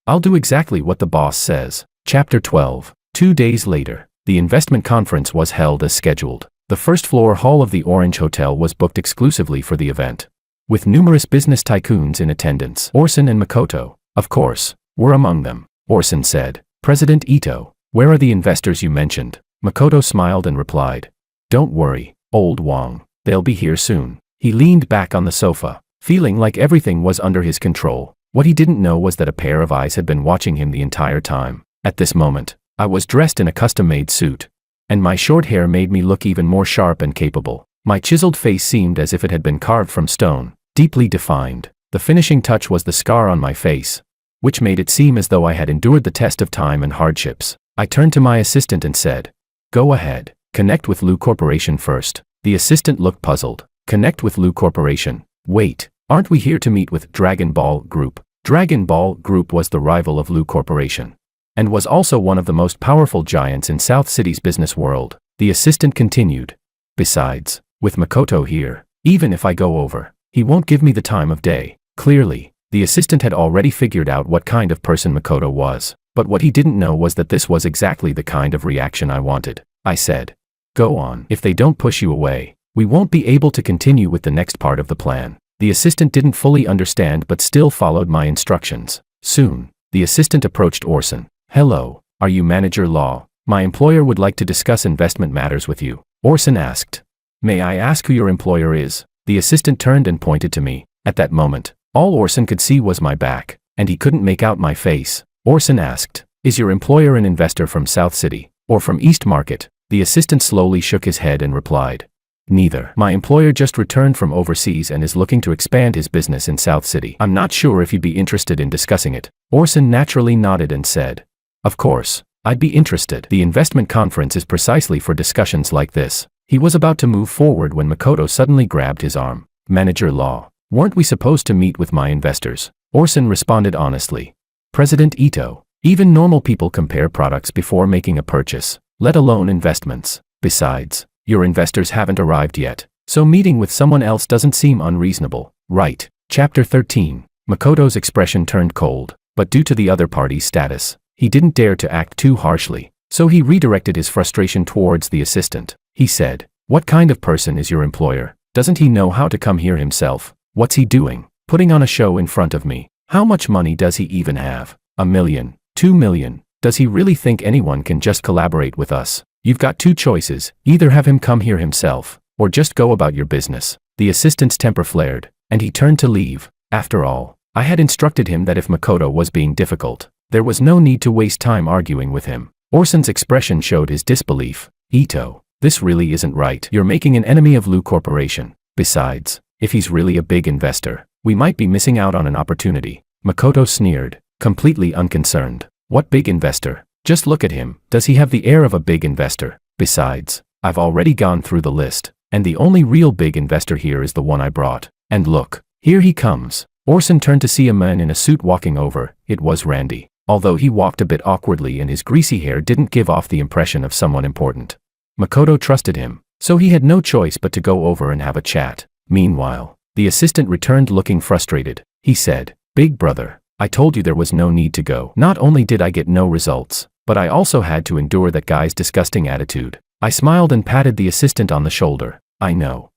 I'll do exactly what the boss says. Chapter 12. 2 days later, the investment conference was held as scheduled. The first-floor hall of the Orange Hotel was booked exclusively for the event, with numerous business tycoons in attendance. Orson and Makoto, of course, were among them. Orson said, "President Ito, where are the investors you mentioned?" Makoto smiled and replied, "Don't worry, old Wong, they'll be here soon." He leaned back on the sofa, feeling like everything was under his control. What he didn't know was that a pair of eyes had been watching him the entire time. At this moment, I was dressed in a custom-made suit, and my short hair made me look even more sharp and capable. My chiseled face seemed as if it had been carved from stone, deeply defined. The finishing touch was the scar on my face, which made it seem as though I had endured the test of time and hardships. I turned to my assistant and said, "Go ahead, connect with Lu Corporation first." The assistant looked puzzled. "Connect with Lu Corporation? Wait, aren't we here to meet with Dragon Ball Group?" Dragon Ball Group was the rival of Lu Corporation, and was also one of the most powerful giants in South City's business world. The assistant continued, "Besides, with Makoto here, even if I go over, he won't give me the time of day." Clearly, the assistant had already figured out what kind of person Makoto was, but what he didn't know was that this was exactly the kind of reaction I wanted. I said, "Go on. If they don't push you away, we won't be able to continue with the next part of the plan." The assistant didn't fully understand but still followed my instructions. Soon, the assistant approached Orson. "Hello, are you Manager Law? My employer would like to discuss investment matters with you." Orson asked, "May I ask who your employer is?" The assistant turned and pointed to me. At that moment, all Orson could see was my back, and he couldn't make out my face. Orson asked, "Is your employer an investor from South City, or from East Market?" The assistant slowly shook his head and replied, "Neither. My employer just returned from overseas and is looking to expand his business in South City. I'm not sure if you'd be interested in discussing it." Orson naturally nodded and said, "Of course, I'd be interested. The investment conference is precisely for discussions like this." He was about to move forward when Makoto suddenly grabbed his arm. "Manager Law, weren't we supposed to meet with my investors?" Orson responded honestly. "President Ito, even normal people compare products before making a purchase, let alone investments. Besides, your investors haven't arrived yet, so meeting with someone else doesn't seem unreasonable, right?" Chapter 13. Makoto's expression turned cold, but due to the other party's status, he didn't dare to act too harshly, so he redirected his frustration towards the assistant. He said, "What kind of person is your employer? Doesn't he know how to come here himself? What's he doing? Putting on a show in front of me? How much money does he even have? 1 million? 2 million? Does he really think anyone can just collaborate with us? You've got two choices, either have him come here himself, or just go about your business." The assistant's temper flared, and he turned to leave. After all, I had instructed him that if Makoto was being difficult, there was no need to waste time arguing with him. Orson's expression showed his disbelief. "Ito, this really isn't right. You're making an enemy of Lu Corporation. Besides, if he's really a big investor, we might be missing out on an opportunity." Makoto sneered, completely unconcerned. "What big investor? Just look at him. Does he have the air of a big investor? Besides, I've already gone through the list, and the only real big investor here is the one I brought. And look, here he comes." Orson turned to see a man in a suit walking over. It was Randy. Although he walked a bit awkwardly and his greasy hair didn't give off the impression of someone important. Makoto trusted him, so he had no choice but to go over and have a chat. Meanwhile, the assistant returned looking frustrated. He said, "Big brother, I told you there was no need to go. Not only did I get no results, but I also had to endure that guy's disgusting attitude." I smiled and patted the assistant on the shoulder. I know.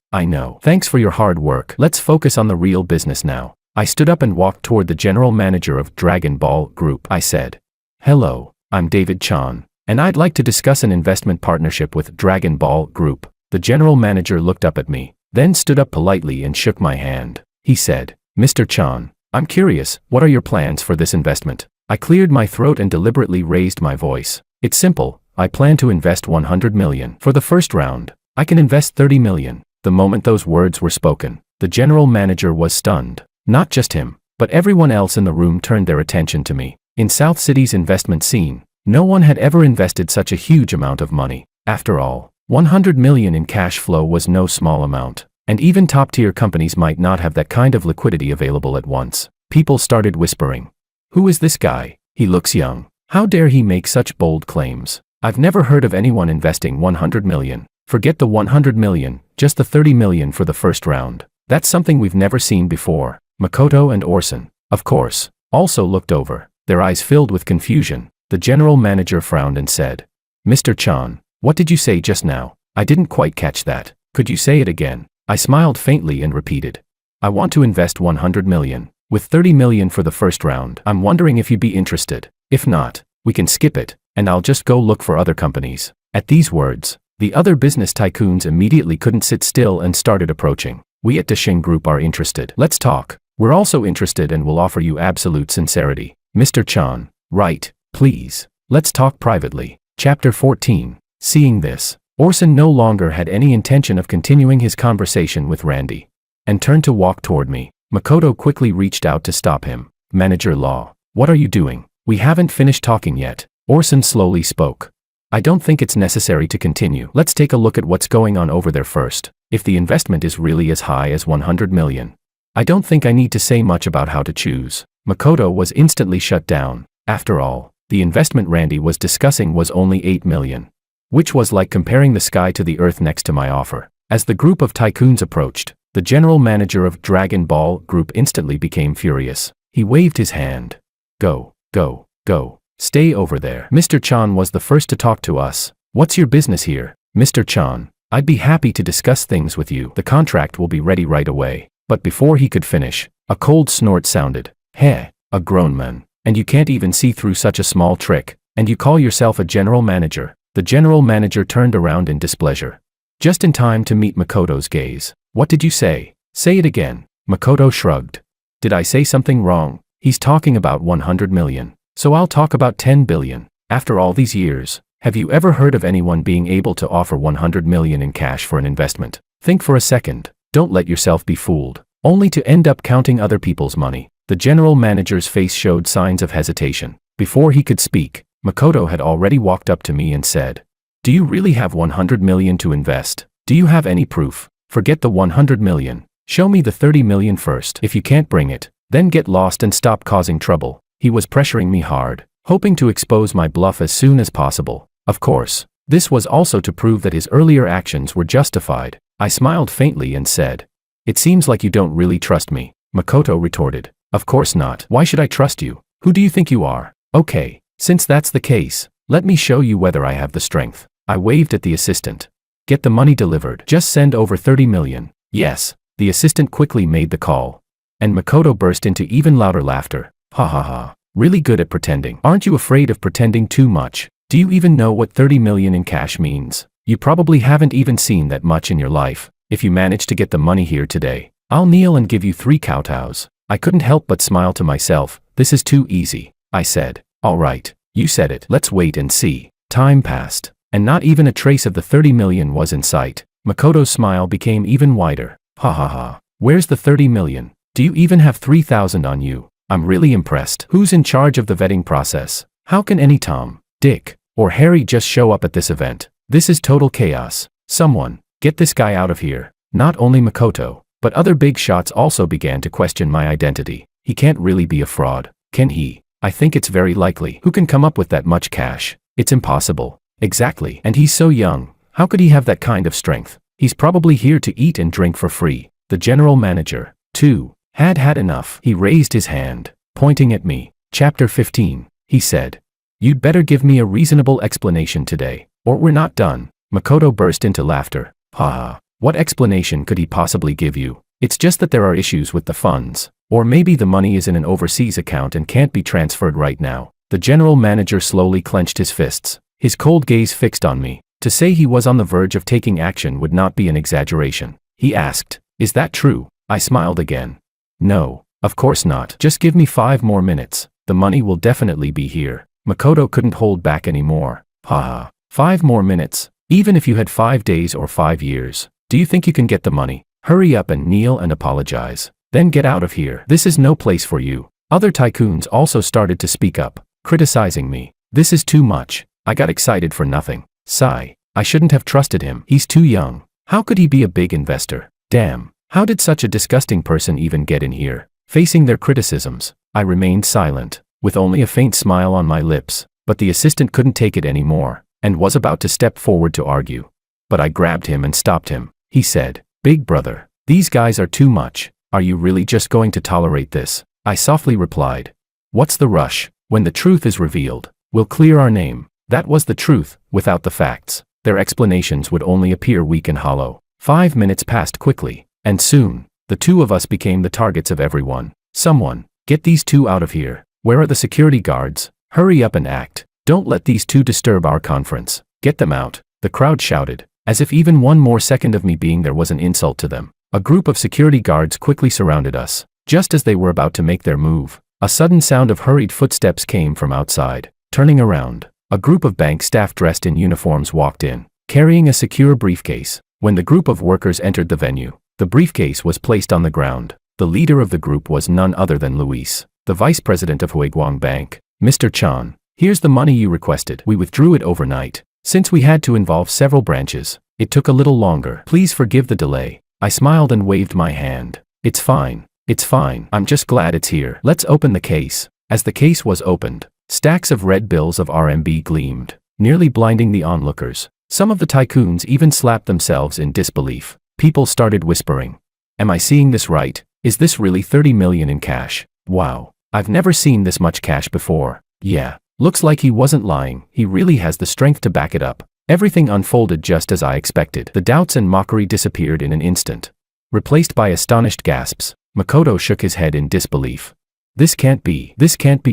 Thanks for your hard work. Let's focus on the real business now." I stood up and walked toward the general manager of Dragon Ball Group. I said, "Hello, I'm David Chan, and I'd like to discuss an investment partnership with Dragon Ball Group." The general manager looked up at me, then stood up politely and shook my hand. He said, Mr. Chan, I'm curious, what are your plans for this investment? I cleared my throat and deliberately raised my voice. It's simple, I plan to invest 100 million. For the first round, I can invest 30 million. The moment those words were spoken, the general manager was stunned. Not just him, but everyone else in the room turned their attention to me. In South City's investment scene, no one had ever invested such a huge amount of money. After all, 100 million in cash flow was no small amount, and even top-tier companies might not have that kind of liquidity available at once. People started whispering. Who is this guy? He looks young. How dare he make such bold claims? I've never heard of anyone investing 100 million. Forget the 100 million, just the 30 million for the first round. That's something we've never seen before. Makoto and Orson, of course, also looked over, their eyes filled with confusion. The general manager frowned and said, Mr. Chan, what did you say just now? I didn't quite catch that. Could you say it again? I smiled faintly and repeated. I want to invest 100 million. With 30 million for the first round. I'm wondering if you'd be interested. If not, we can skip it, and I'll just go look for other companies. At these words, the other business tycoons immediately couldn't sit still and started approaching. We at Desheng Group are interested. Let's talk. We're also interested and will offer you absolute sincerity. Mr. Chan, right, please. Let's talk privately. Chapter 14. Seeing this, Orson no longer had any intention of continuing his conversation with Randy, and turned to walk toward me. Makoto quickly reached out to stop him. Manager Law, what are you doing? We haven't finished talking yet. Orson slowly spoke. I don't think it's necessary to continue. Let's take a look at what's going on over there first. If the investment is really as high as 100 million, I don't think I need to say much about how to choose. Makoto was instantly shut down. After all, the investment Randy was discussing was only 8 million. Which was like comparing the sky to the earth next to my offer. As the group of tycoons approached, the general manager of Dragon Ball Group instantly became furious. He waved his hand. Go, go, go. Stay over there. Mr. Chan was the first to talk to us. What's your business here? Mr. Chan, I'd be happy to discuss things with you. The contract will be ready right away. But before he could finish, a cold snort sounded. Heh, a grown man. And you can't even see through such a small trick. And you call yourself a general manager. The general manager turned around in displeasure. Just in time to meet Makoto's gaze. What did you say? Say it again. Makoto shrugged. Did I say something wrong? He's talking about 100 million. So I'll talk about 10 billion. After all these years, have you ever heard of anyone being able to offer 100 million in cash for an investment? Think for a second. Don't let yourself be fooled, only to end up counting other people's money. The general manager's face showed signs of hesitation. Before he could speak, Makoto had already walked up to me and said, Do you really have 100 million to invest? Do you have any proof? Forget the 100 million. Show me the 30 million first. If you can't bring it, then get lost and stop causing trouble. He was pressuring me hard, hoping to expose my bluff as soon as possible. Of course, this was also to prove that his earlier actions were justified. I smiled faintly and said, It seems like you don't really trust me. Makoto retorted, Of course not. Why should I trust you? Who do you think you are? Okay, since that's the case, let me show you whether I have the strength. I waved at the assistant. Get the money delivered. Just send over 30 million. Yes. The assistant quickly made the call. And Makoto burst into even louder laughter. Ha ha ha. Really good at pretending. Aren't you afraid of pretending too much? Do you even know what 30 million in cash means? You probably haven't even seen that much in your life. If you manage to get the money here today, I'll kneel and give you 3 kowtows. I couldn't help but smile to myself. This is too easy. I said. All right. You said it. Let's wait and see. Time passed, and not even a trace of the 30 million was in sight. Makoto's smile became even wider. Ha ha ha. Where's the 30 million? Do you even have 3,000 on you? I'm really impressed. Who's in charge of the vetting process? How can any Tom, Dick, or Harry just show up at this event? This is total chaos. Someone, get this guy out of here. Not only Makoto, but other big shots also began to question my identity. He can't really be a fraud, can he? I think it's very likely. Who can come up with that much cash? It's impossible. Exactly. And he's so young. How could he have that kind of strength? He's probably here to eat and drink for free. The general manager, too, had had enough. He raised his hand, pointing at me. Chapter 15, he said. You'd better give me a reasonable explanation today, or we're not done. Makoto burst into laughter. Ha ha. What explanation could he possibly give you? It's just that there are issues with the funds. Or maybe the money is in an overseas account and can't be transferred right now. The general manager slowly clenched his fists, his cold gaze fixed on me. To say he was on the verge of taking action would not be an exaggeration. He asked, Is that true? I smiled again. No, Of course not. Just give me 5 more minutes. The money will definitely be here. Makoto couldn't hold back anymore. Haha. 5 more minutes. Even if you had 5 days or 5 years, do you think you can get the money? Hurry up and kneel and apologize. Then get out of here. This is no place for you. Other tycoons also started to speak up, criticizing me. This is too much. I got excited for nothing. Sigh. I shouldn't have trusted him. He's too young. How could he be a big investor? Damn. How did such a disgusting person even get in here? Facing their criticisms, I remained silent, with only a faint smile on my lips, but the assistant couldn't take it anymore, and was about to step forward to argue. But I grabbed him and stopped him. He said, "Big brother, these guys are too much. Are you really just going to tolerate this?" I softly replied, "What's the rush? When the truth is revealed, we'll clear our name." That was the truth, without the facts. Their explanations would only appear weak and hollow. 5 minutes passed quickly, and soon, the two of us became the targets of everyone. Someone, get these two out of here. Where are the security guards? Hurry up and act. Don't let these two disturb our conference. Get them out. The crowd shouted, as if even one more second of me being there was an insult to them. A group of security guards quickly surrounded us. Just as they were about to make their move, a sudden sound of hurried footsteps came from outside. Turning around, a group of bank staff dressed in uniforms walked in, carrying a secure briefcase. When the group of workers entered the venue, the briefcase was placed on the ground. The leader of the group was none other than Luis, the vice president of Huiguang Bank. "Mr. Chan, here's the money you requested. We withdrew it overnight. Since we had to involve several branches, it took a little longer. Please forgive the delay." I smiled and waved my hand. "It's fine. It's fine. I'm just glad it's here. Let's open the case." As the case was opened, stacks of red bills of RMB gleamed, nearly blinding the onlookers. Some of the tycoons even slapped themselves in disbelief. People started whispering, "Am I seeing this right? Is this really 30 million in cash? Wow. I've never seen this much cash before." Yeah, looks like he wasn't lying. He really has the strength to back it up. Everything unfolded just as I expected. The doubts and mockery disappeared in an instant, replaced by astonished gasps. Makoto shook his head in disbelief. This can't be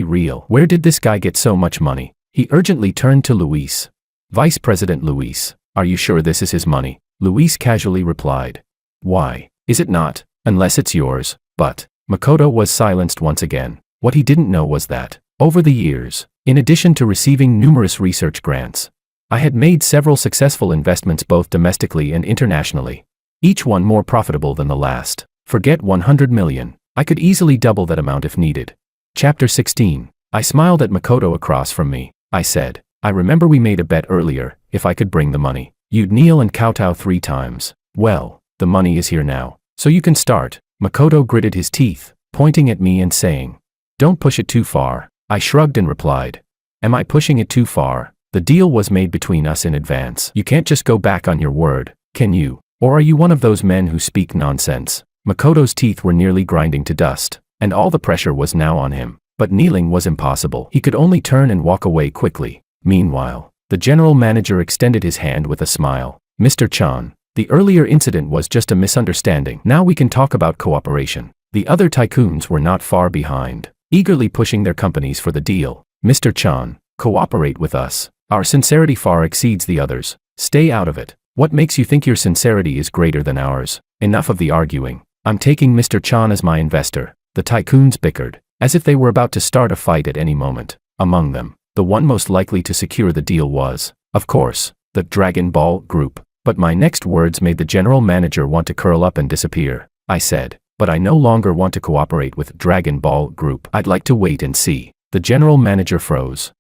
real. Where did this guy get so much money?" He urgently turned to Luis. "Vice President Luis, are you sure this is his money?" Luis casually replied. "Why, is it not? Unless it's yours." But Makoto was silenced once again. What he didn't know was that, over the years, in addition to receiving numerous research grants, I had made several successful investments both domestically and internationally, each one more profitable than the last. Forget 100 million. I could easily double that amount if needed. Chapter 16. I smiled at Makoto across from me. I said, "I remember we made a bet earlier. If I could bring the money, you'd kneel and kowtow 3 times. Well, the money is here now, so you can start." Makoto gritted his teeth, pointing at me and saying, "Don't push it too far." I shrugged and replied, "Am I pushing it too far? The deal was made between us in advance. You can't just go back on your word, can you? Or are you one of those men who speak nonsense?" Makoto's teeth were nearly grinding to dust, and all the pressure was now on him. But kneeling was impossible. He could only turn and walk away quickly. Meanwhile, the general manager extended his hand with a smile. "Mr. Chan, the earlier incident was just a misunderstanding. Now we can talk about cooperation." The other tycoons were not far behind, eagerly pushing their companies for the deal. "Mr. Chan, cooperate with us. Our sincerity far exceeds the others. Stay out of it. What makes you think your sincerity is greater than ours? Enough of the arguing. I'm taking Mr. Chan as my investor." The tycoons bickered, as if they were about to start a fight at any moment. Among them, the one most likely to secure the deal was, of course, the Dragon Ball Group. But my next words made the general manager want to curl up and disappear. I said, "But I no longer want to cooperate with Dragon Ball Group. I'd like to wait and see." The general manager froze.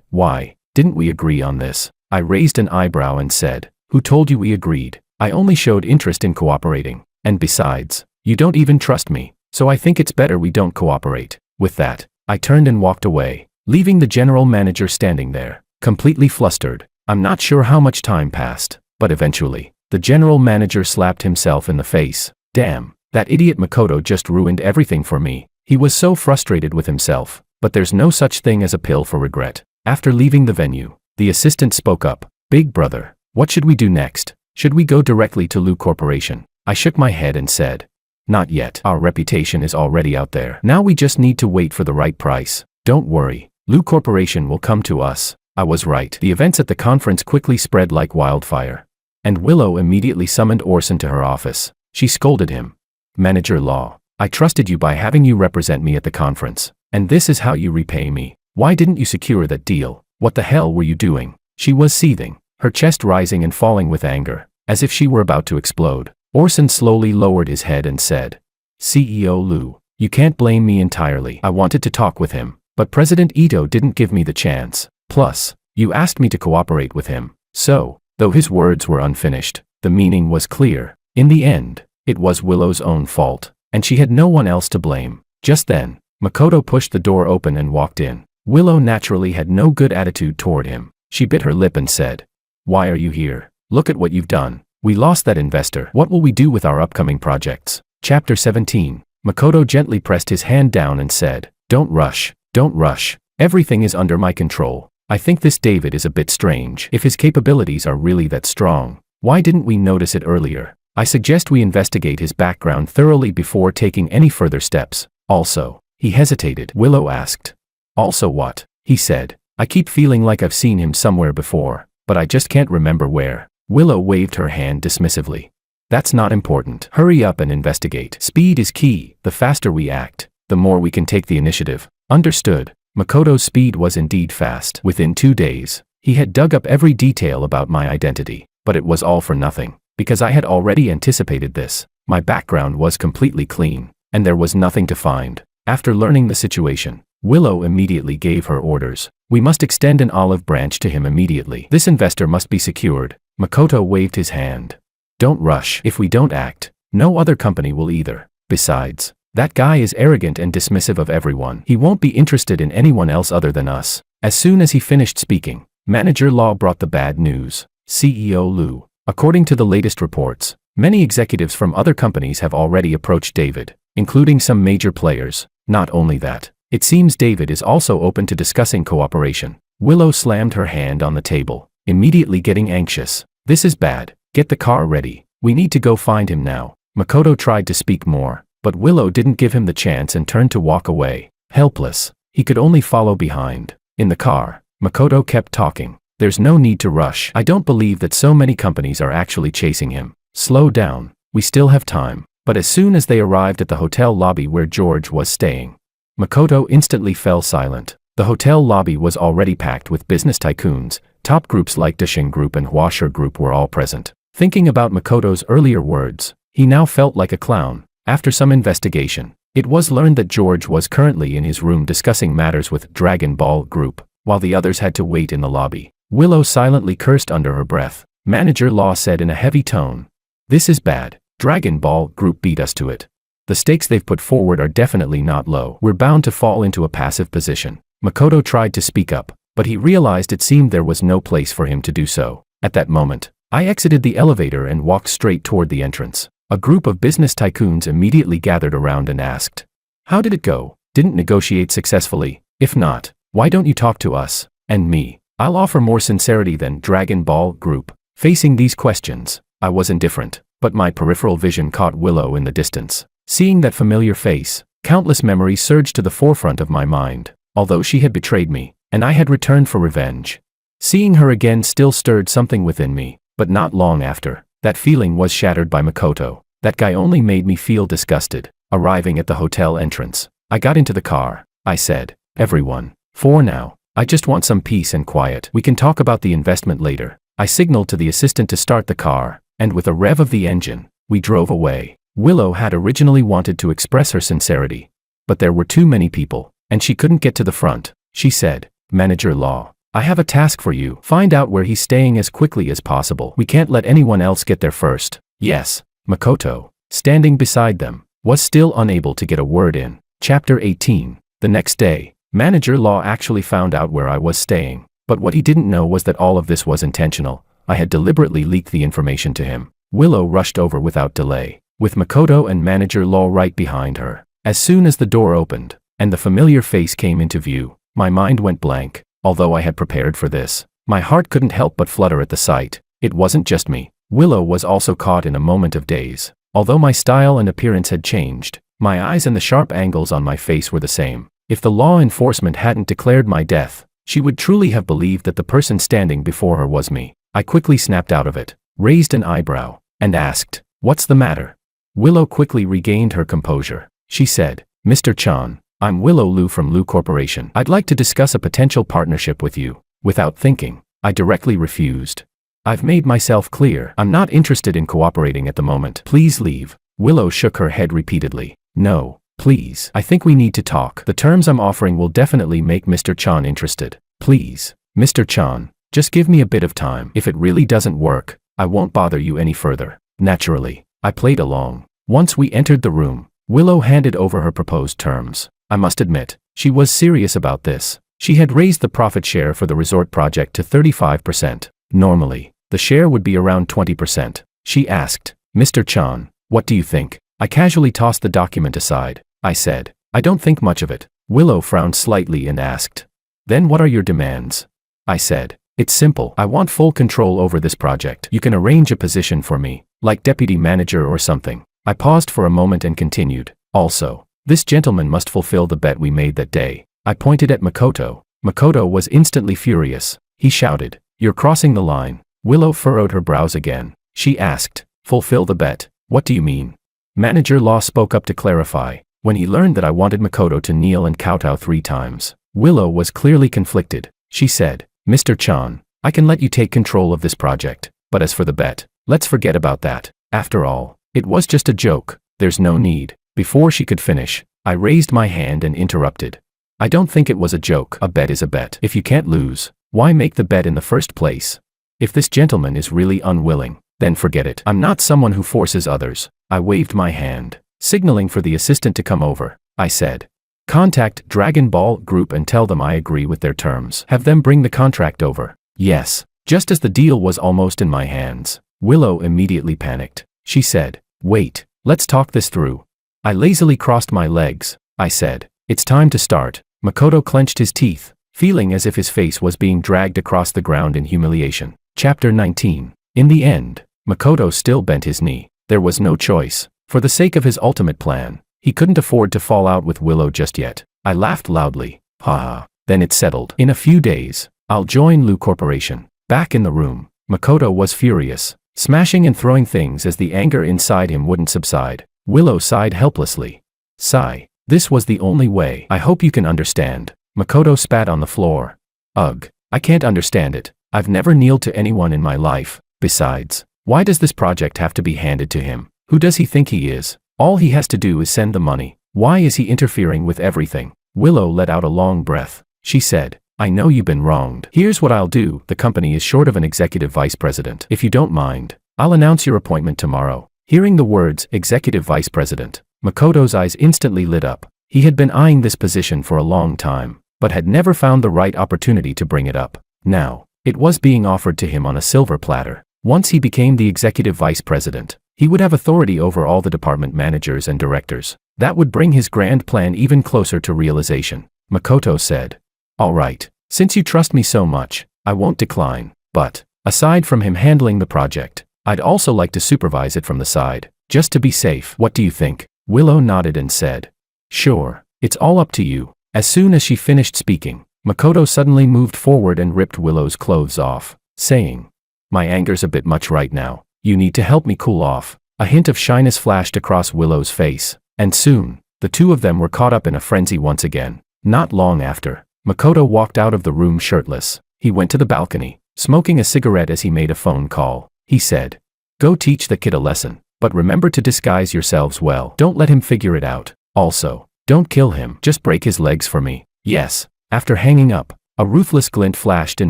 Why? Didn't we agree on this?" I raised an eyebrow and said, "Who told you we agreed? I only showed interest in cooperating. And besides, you don't even trust me, so I think it's better we don't cooperate." With that, I turned and walked away, leaving the general manager standing there, completely flustered. I'm not sure how much time passed, but eventually, the general manager slapped himself in the face. Damn, that idiot Makoto just ruined everything for me. He was so frustrated with himself, but there's no such thing as a pill for regret. After leaving the venue, the assistant spoke up. "Big brother, what should we do next? Should we go directly to Lu Corporation?" I shook my head and said, "Not yet. Our reputation is already out there. Now we just need to wait for the right price. Don't worry, Lu Corporation will come to us." I was right. The events at the conference quickly spread like wildfire, and Willow immediately summoned Orson to her office. She scolded him. "Manager Law, I trusted you by having you represent me at the conference. And this is how you repay me. Why didn't you secure that deal? What the hell were you doing? She was seething, her chest rising and falling with anger, as if she were about to explode. Orson slowly lowered his head and said, CEO Liu, you can't blame me entirely. I wanted to talk with him, but President Ito didn't give me the chance. Plus, you asked me to cooperate with him. So, though his words were unfinished, the meaning was clear. In the end, it was Willow's own fault, and she had no one else to blame. Just then, Makoto pushed the door open and walked in. Willow naturally had no good attitude toward him. She bit her lip and said, "Why are you here? Look at what you've done. We lost that investor. What will we do with our upcoming projects?" Chapter 17. Makoto gently pressed his hand down and said, "Don't rush. Don't rush. Everything is under my control. I think this David is a bit strange. If his capabilities are really that strong, why didn't we notice it earlier? I suggest we investigate his background thoroughly before taking any further steps. Also," he hesitated. Willow asked, "Also what?" He said, "I keep feeling like I've seen him somewhere before, but I just can't remember where." Willow waved her hand dismissively. "That's not important. Hurry up and investigate. Speed is key. The faster we act, the more we can take the initiative." Understood. Makoto's speed was indeed fast. Within 2 days, he had dug up every detail about my identity, but it was all for nothing, because I had already anticipated this. My background was completely clean, and there was nothing to find. After learning the situation, Willow immediately gave her orders. "We must extend an olive branch to him immediately. This investor must be secured." Makoto waved his hand. "Don't rush. If we don't act, no other company will either. Besides, that guy is arrogant and dismissive of everyone. He won't be interested in anyone else other than us." As soon as he finished speaking, Manager Law brought the bad news. CEO Liu. According to the latest reports, many executives from other companies have already approached David, including some major players. Not only that, it seems David is also open to discussing cooperation. Willow slammed her hand on the table, immediately getting anxious. "This is bad. Get the car ready. We need to go find him now." Makoto tried to speak more, but Willow didn't give him the chance and turned to walk away. Helpless, he could only follow behind. In the car, Makoto kept talking. "There's no need to rush. I don't believe that so many companies are actually chasing him. Slow down. We still have time." But as soon as they arrived at the hotel lobby where George was staying, Makoto instantly fell silent. The hotel lobby was already packed with business tycoons. Top groups like Dashing Group and Huasher Group were all present. Thinking about Makoto's earlier words, he now felt like a clown. After some investigation, it was learned that George was currently in his room discussing matters with Dragon Ball Group, while the others had to wait in the lobby. Willow silently cursed under her breath. Manager Law said in a heavy tone, "This is bad. Dragon Ball Group beat us to it. The stakes they've put forward are definitely not low. We're bound to fall into a passive position." Makoto tried to speak up, but he realized it seemed there was no place for him to do so. At that moment, I exited the elevator and walked straight toward the entrance. A group of business tycoons immediately gathered around and asked, "How did it go? Didn't negotiate successfully? If not, why don't you talk to us and me? I'll offer more sincerity than Dragon Ball Group." Facing these questions, I was indifferent, but my peripheral vision caught Willow in the distance. Seeing that familiar face, countless memories surged to the forefront of my mind. Although she had betrayed me, and I had returned for revenge, seeing her again still stirred something within me. But not long after, that feeling was shattered by Makoto. That guy only made me feel disgusted. Arriving at the hotel entrance, I got into the car. I said, "Everyone, for now, I just want some peace and quiet. We can talk about the investment later." I signaled to the assistant to start the car, and with a rev of the engine, we drove away. Willow had originally wanted to express her sincerity, but there were too many people, and she couldn't get to the front. She said, "Manager Law, I have a task for you. Find out where he's staying as quickly as possible. We can't let anyone else get there first." "Yes." Makoto, standing beside them, was still unable to get a word in. Chapter 18. The next day, Manager Law actually found out where I was staying, but what he didn't know was that all of this was intentional. I had deliberately leaked the information to him. Willow rushed over without delay, with Makoto and Manager Law right behind her. As soon as the door opened, and the familiar face came into view, my mind went blank. Although I had prepared for this, my heart couldn't help but flutter at the sight. It wasn't just me. Willow was also caught in a moment of daze. Although my style and appearance had changed, my eyes and the sharp angles on my face were the same. If the law enforcement hadn't declared my death, she would truly have believed that the person standing before her was me. I quickly snapped out of it, raised an eyebrow, and asked, "What's the matter?" Willow quickly regained her composure. She said, Mr. Chan, I'm Willow Liu from Liu Corporation. I'd like to discuss a potential partnership with you. Without thinking, I directly refused. I've made myself clear. I'm not interested in cooperating at the moment. Please leave. Willow shook her head repeatedly. No, please. I think we need to talk. The terms I'm offering will definitely make Mr. Chan interested. Please, Mr. Chan, just give me a bit of time. If it really doesn't work, I won't bother you any further. Naturally, I played along. Once we entered the room, Willow handed over her proposed terms. I must admit, she was serious about this. She had raised the profit share for the resort project to 35%. Normally, the share would be around 20%. She asked, Mr. Chan, what do you think? I casually tossed the document aside. I said, I don't think much of it. Willow frowned slightly and asked, then what are your demands? I said, it's simple. I want full control over this project. You can arrange a position for me, like deputy manager or something. I paused for a moment and continued. Also, this gentleman must fulfill the bet we made that day. I pointed at Makoto. Makoto was instantly furious. He shouted, you're crossing the line. Willow furrowed her brows again. She asked, fulfill the bet? What do you mean? Manager Law spoke up to clarify. When he learned that I wanted Makoto to kneel and kowtow 3 times, Willow was clearly conflicted. She said, Mr. Chan, I can let you take control of this project, but as for the bet, let's forget about that. After all, it was just a joke. There's no need. Before she could finish, I raised my hand and interrupted. I don't think it was a joke. A bet is a bet. If you can't lose, why make the bet in the first place? If this gentleman is really unwilling, then forget it. I'm not someone who forces others. I waved my hand, signaling for the assistant to come over. I said, contact Dragon Ball Group and tell them I agree with their terms. Have them bring the contract over. Yes. Just as the deal was almost in my hands, Willow immediately panicked. She said, wait, let's talk this through. I lazily crossed my legs. I said, it's time to start. Makoto clenched his teeth, feeling as if his face was being dragged across the ground in humiliation. Chapter 19. In the end, Makoto still bent his knee. There was no choice. For the sake of his ultimate plan, he couldn't afford to fall out with Willow just yet. I laughed loudly. Haha. Then it's settled. In a few days, I'll join Liu Corporation. Back in the room, Makoto was furious, smashing and throwing things as the anger inside him wouldn't subside. Willow sighed helplessly. Sigh. This was the only way. I hope you can understand. Makoto spat on the floor. Ugh. I can't understand it. I've never kneeled to anyone in my life. Besides, why does this project have to be handed to him? Who does he think he is? All he has to do is send the money. Why is he interfering with everything? Willow let out a long breath. She said, I know you've been wronged. Here's what I'll do. The company is short of an executive vice president. If you don't mind, I'll announce your appointment tomorrow. Hearing the words, executive vice president, Makoto's eyes instantly lit up. He had been eyeing this position for a long time, but had never found the right opportunity to bring it up. Now, it was being offered to him on a silver platter. Once he became the executive vice president, he would have authority over all the department managers and directors. That would bring his grand plan even closer to realization. Makoto said, all right, since you trust me so much, I won't decline. But, aside from him handling the project, I'd also like to supervise it from the side, just to be safe. What do you think? Willow nodded and said, sure, it's all up to you. As soon as she finished speaking, Makoto suddenly moved forward and ripped Willow's clothes off, saying, my anger's a bit much right now. You need to help me cool off. A hint of shyness flashed across Willow's face, and soon, the two of them were caught up in a frenzy once again. Not long after, Makoto walked out of the room shirtless. He went to the balcony, smoking a cigarette as he made a phone call. He said, go teach the kid a lesson, but remember to disguise yourselves well. Don't let him figure it out. Also, don't kill him. Just break his legs for me. Yes. After hanging up, a ruthless glint flashed in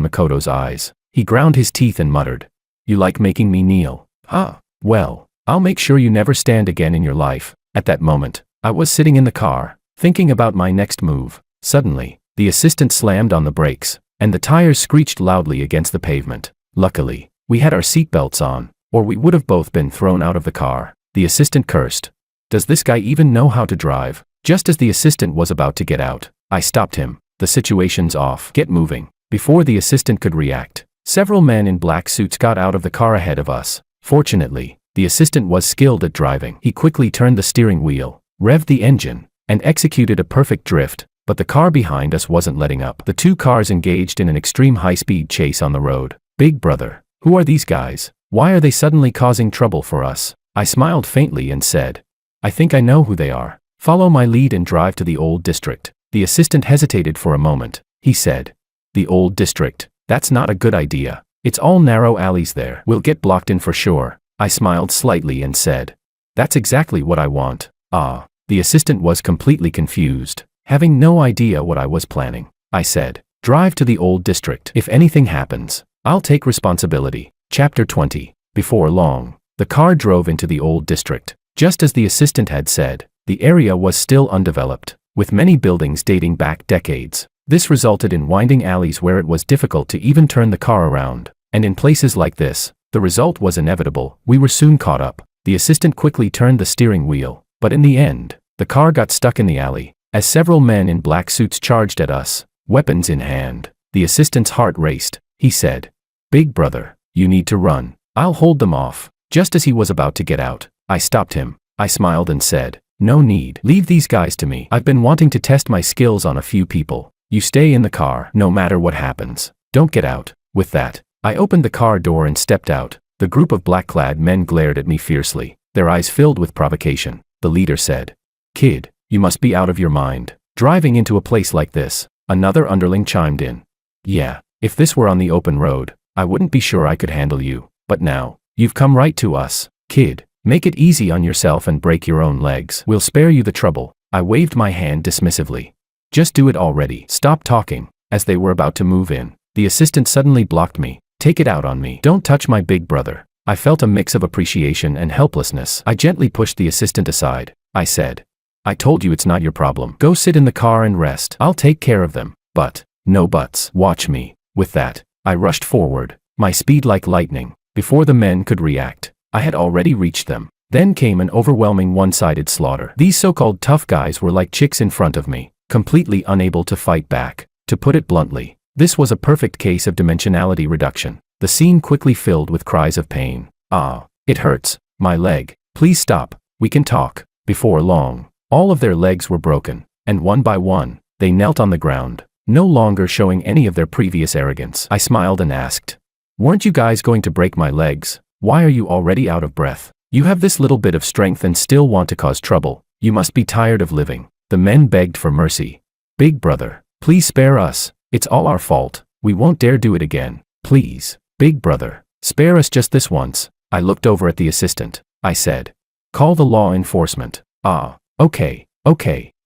Makoto's eyes. He ground his teeth and muttered, you like making me kneel? Huh? Well, I'll make sure you never stand again in your life. At that moment, I was sitting in the car, thinking about my next move. Suddenly, the assistant slammed on the brakes, and the tires screeched loudly against the pavement. Luckily, we had our seatbelts on, or we would have both been thrown out of the car. The assistant cursed. Does this guy even know how to drive? Just as the assistant was about to get out, I stopped him. The situation's off. Get moving. Before the assistant could react, several men in black suits got out of the car ahead of us. Fortunately, the assistant was skilled at driving. He quickly turned the steering wheel, revved the engine, and executed a perfect drift, but the car behind us wasn't letting up. The two cars engaged in an extreme high-speed chase on the road. Big brother, who are these guys? Why are they suddenly causing trouble for us? I smiled faintly and said, I think I know who they are. Follow my lead and drive to the old district. The assistant hesitated for a moment. He said, the old district? That's not a good idea. It's all narrow alleys there. We'll get blocked in for sure. I smiled slightly and said, that's exactly what I want. Ah. The assistant was completely confused, having no idea what I was planning. I said, drive to the old district. If anything happens, I'll take responsibility. Chapter 20. Before long, the car drove into the old district. Just as the assistant had said, the area was still undeveloped, with many buildings dating back decades. This resulted in winding alleys where it was difficult to even turn the car around. And in places like this, the result was inevitable. We were soon caught up. The assistant quickly turned the steering wheel, but in the end, the car got stuck in the alley. As several men in black suits charged at us, weapons in hand, the assistant's heart raced. He said, big brother, you need to run. I'll hold them off. Just as he was about to get out, I stopped him. I smiled and said, no need. Leave these guys to me. I've been wanting to test my skills on a few people. You stay in the car, no matter what happens. Don't get out. With that, I opened the car door and stepped out. The group of black-clad men glared at me fiercely, their eyes filled with provocation. The leader said, kid, you must be out of your mind. Driving into a place like this. Another underling chimed in. Yeah, if this were on the open road, I wouldn't be sure I could handle you. But now, you've come right to us. Kid, make it easy on yourself and break your own legs. We'll spare you the trouble. I waved my hand dismissively. Just do it already. Stop talking. As they were about to move in, the assistant suddenly blocked me. Take it out on me. Don't touch my big brother. I felt a mix of appreciation and helplessness. I gently pushed the assistant aside. I said, I told you it's not your problem. Go sit in the car and rest. I'll take care of them. But, no buts. Watch me. With that, I rushed forward, my speed like lightning. Before the men could react, I had already reached them. Then came an overwhelming one-sided slaughter. These so-called tough guys were like chicks in front of me, completely unable to fight back. To put it bluntly, this was a perfect case of dimensionality reduction. The scene quickly filled with cries of pain. Ah, it hurts. My leg. Please stop. We can talk. Before long, all of their legs were broken, and one by one, they knelt on the ground, no longer showing any of their previous arrogance. I smiled and asked, weren't you guys going to break my legs? Why are you already out of breath? You have this little bit of strength and still want to cause trouble. You must be tired of living. The men begged for mercy. Big brother, please spare us. It's all our fault. We won't dare do it again. Please, big brother, spare us just this once. I looked over at the assistant. I said, call the law enforcement. Ah, okay.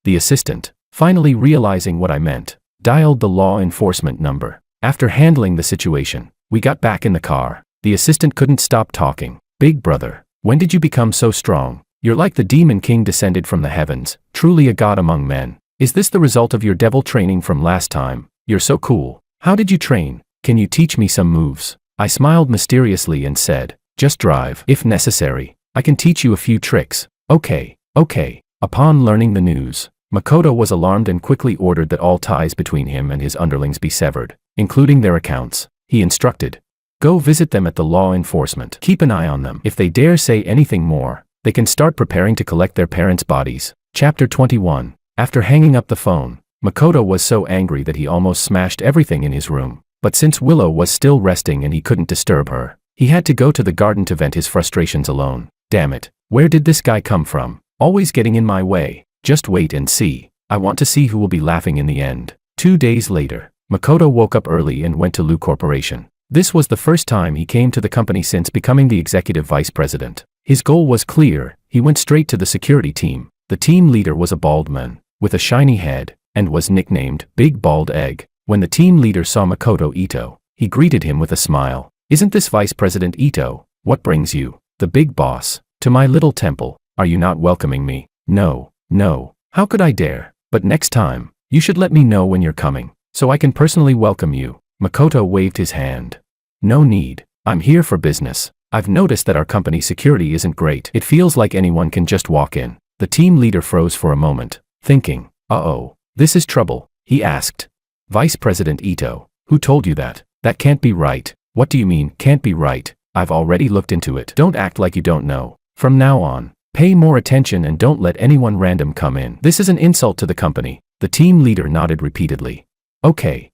The assistant, finally realizing what I meant, dialed the law enforcement number. After handling the situation, we got back in the car. The assistant couldn't stop talking. Big brother, when did you become so strong? You're like the demon king descended from the heavens, truly a god among men. Is this the result of your devil training from last time? You're so cool. How did you train? Can you teach me some moves? I smiled mysteriously and said, just drive. If necessary, I can teach you a few tricks. Okay. Upon learning the news, Makoto was alarmed and quickly ordered that all ties between him and his underlings be severed, including their accounts. He instructed, go visit them at the law enforcement. Keep an eye on them. If they dare say anything more, they can start preparing to collect their parents' bodies. Chapter 21. After hanging up the phone, Makoto was so angry that he almost smashed everything in his room. But since Willow was still resting and he couldn't disturb her, he had to go to the garden to vent his frustrations alone. Damn it, where did this guy come from? Always getting in my way. Just wait and see. I want to see who will be laughing in the end. 2 days later, Makoto woke up early and went to Lu Corporation. This was the first time he came to the company since becoming the executive vice president. His goal was clear. He went straight to the security team. The team leader was a bald man, with a shiny head, and was nicknamed Big Bald Egg. When the team leader saw Makoto Ito, he greeted him with a smile. Isn't this Vice President Ito? What brings you, the big boss, to my little temple? Are you not welcoming me? No. How could I dare? But next time, you should let me know when you're coming, so I can personally welcome you. Makoto waved his hand. No need. I'm here for business. I've noticed that our company's security isn't great. It feels like anyone can just walk in. The team leader froze for a moment, thinking, uh-oh, this is trouble. He asked, Vice President Ito, who told you that? That can't be right. What do you mean, can't be right? I've already looked into it. Don't act like you don't know. From now on, pay more attention and don't let anyone random come in. This is an insult to the company. The team leader nodded repeatedly. Okay,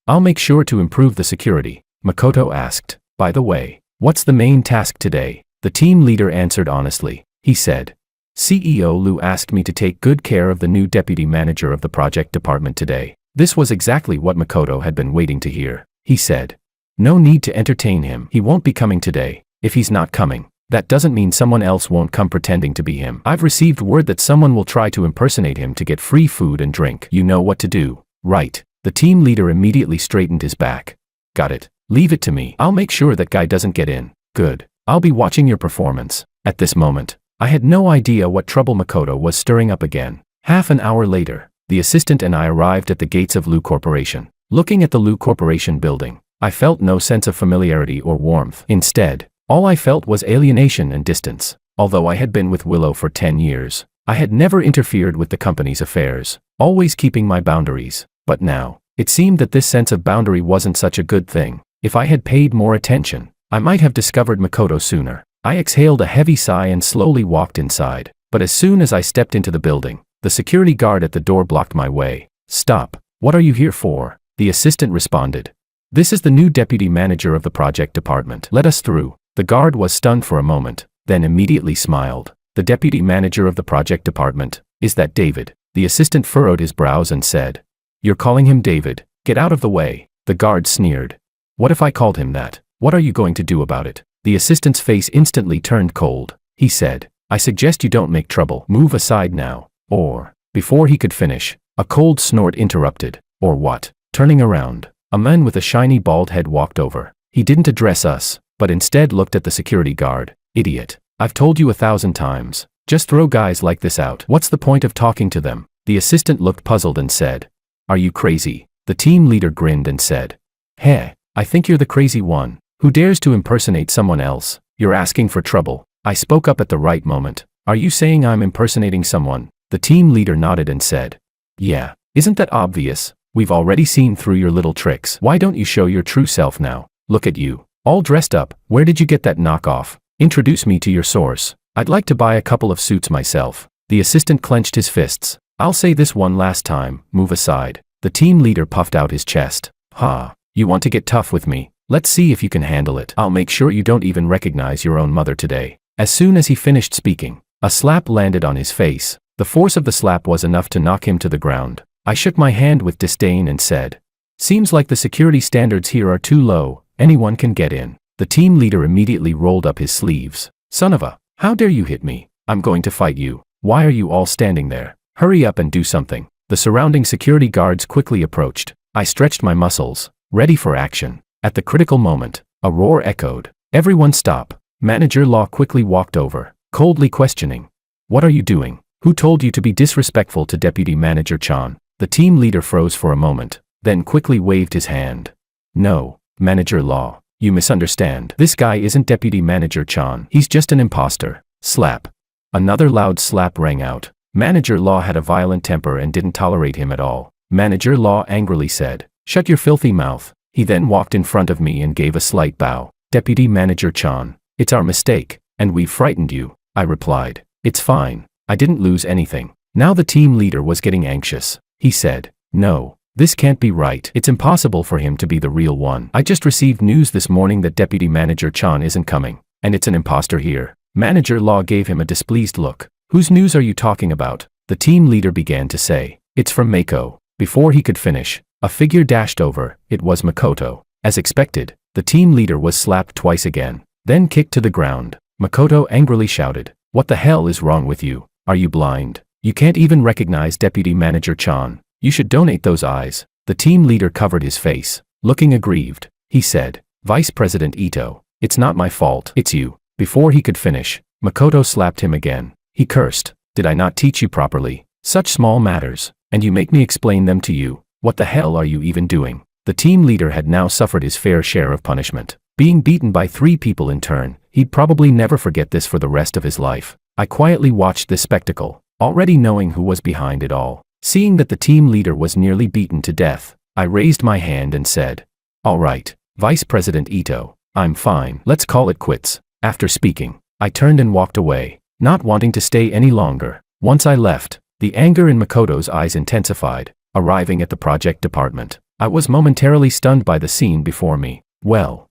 I'll make sure to improve the security. Makoto asked, by the way, what's the main task today? The team leader answered honestly. He said, CEO Lu asked me to take good care of the new deputy manager of the project department today. This was exactly what Makoto had been waiting to hear. He said, "No need to entertain him. He won't be coming today. If he's not coming, that doesn't mean someone else won't come pretending to be him. I've received word that someone will try to impersonate him to get free food and drink. You know what to do, right?" The team leader immediately straightened his back. "Got it. Leave it to me. I'll make sure that guy doesn't get in." "Good. I'll be watching your performance." At this moment, I had no idea what trouble Makoto was stirring up again. Half an hour later, the assistant and I arrived at the gates of Lu Corporation. Looking at the Lu Corporation building, I felt no sense of familiarity or warmth. Instead, all I felt was alienation and distance. Although I had been with Willow for 10 years, I had never interfered with the company's affairs, always keeping my boundaries. But now, it seemed that this sense of boundary wasn't such a good thing. If I had paid more attention, I might have discovered Makoto sooner. I exhaled a heavy sigh and slowly walked inside. But as soon as I stepped into the building, the security guard at the door blocked my way. "Stop. What are you here for?" the assistant responded. "This is the new deputy manager of the project department. Let us through." The guard was stunned for a moment, then immediately smiled. "The deputy manager of the project department, is that David?" The assistant furrowed his brows and said, "You're calling him David? Get out of the way." The guard sneered. "What if I called him that? What are you going to do about it?" The assistant's face instantly turned cold. He said, "I suggest you don't make trouble. Move aside now." Or, before he could finish, a cold snort interrupted. "Or what?" Turning around, a man with a shiny bald head walked over. He didn't address us, but instead looked at the security guard. "Idiot. I've told you 1,000 times. Just throw guys like this out. What's the point of talking to them?" The assistant looked puzzled and said, "Are you crazy?" The team leader grinned and said, "Hey, I think you're the crazy one. Who dares to impersonate someone else? You're asking for trouble." I spoke up at the right moment. "Are you saying I'm impersonating someone?" The team leader nodded and said, "Yeah, isn't that obvious? We've already seen through your little tricks. Why don't you show your true self now? Look at you, all dressed up. Where did you get that knockoff? Introduce me to your source. I'd like to buy a couple of suits myself." The assistant clenched his fists. "I'll say this one last time, move aside." The team leader puffed out his chest. "Ha, you want to get tough with me? Let's see if you can handle it. I'll make sure you don't even recognize your own mother today." As soon as he finished speaking, a slap landed on his face. The force of the slap was enough to knock him to the ground. I shook my hand with disdain and said, "Seems like the security standards here are too low. Anyone can get in." The team leader immediately rolled up his sleeves. "Son of a, how dare you hit me? I'm going to fight you. Why are you all standing there? Hurry up and do something." The surrounding security guards quickly approached. I stretched my muscles, ready for action. At the critical moment, a roar echoed. "Everyone stop." Manager Law quickly walked over, coldly questioning, "What are you doing? Who told you to be disrespectful to Deputy Manager Chan?" The team leader froze for a moment, then quickly waved his hand. "No, Manager Law, you misunderstand. This guy isn't Deputy Manager Chan. He's just an imposter." Slap. Another loud slap rang out. Manager Law had a violent temper and didn't tolerate him at all. Manager Law angrily said, "Shut your filthy mouth." He then walked in front of me and gave a slight bow. "Deputy Manager Chan, it's our mistake, and we've frightened you." I replied, "It's fine. I didn't lose anything." Now the team leader was getting anxious. He said, "No, this can't be right. It's impossible for him to be the real one. I just received news this morning that Deputy Manager Chan isn't coming, and it's an imposter here." Manager Law gave him a displeased look. "Whose news are you talking about?" The team leader began to say, "It's from Mako." Before he could finish, a figure dashed over. It was Makoto. As expected, the team leader was slapped twice again, then kicked to the ground. Makoto angrily shouted, "What the hell is wrong with you? Are you blind? You can't even recognize Deputy Manager Chan. You should donate those eyes." The team leader covered his face, looking aggrieved. He said, "Vice President Ito, it's not my fault. It's you." Before he could finish, Makoto slapped him again. He cursed, "Did I not teach you properly? Such small matters, and you make me explain them to you. What the hell are you even doing?" The team leader had now suffered his fair share of punishment. Being beaten by 3 people in turn, he'd probably never forget this for the rest of his life. I quietly watched this spectacle, already knowing who was behind it all. Seeing that the team leader was nearly beaten to death, I raised my hand and said, "All right, Vice President Ito, I'm fine. Let's call it quits." After speaking, I turned and walked away, not wanting to stay any longer. Once I left, the anger in Makoto's eyes intensified. Arriving at the project department, I was momentarily stunned by the scene before me. Well,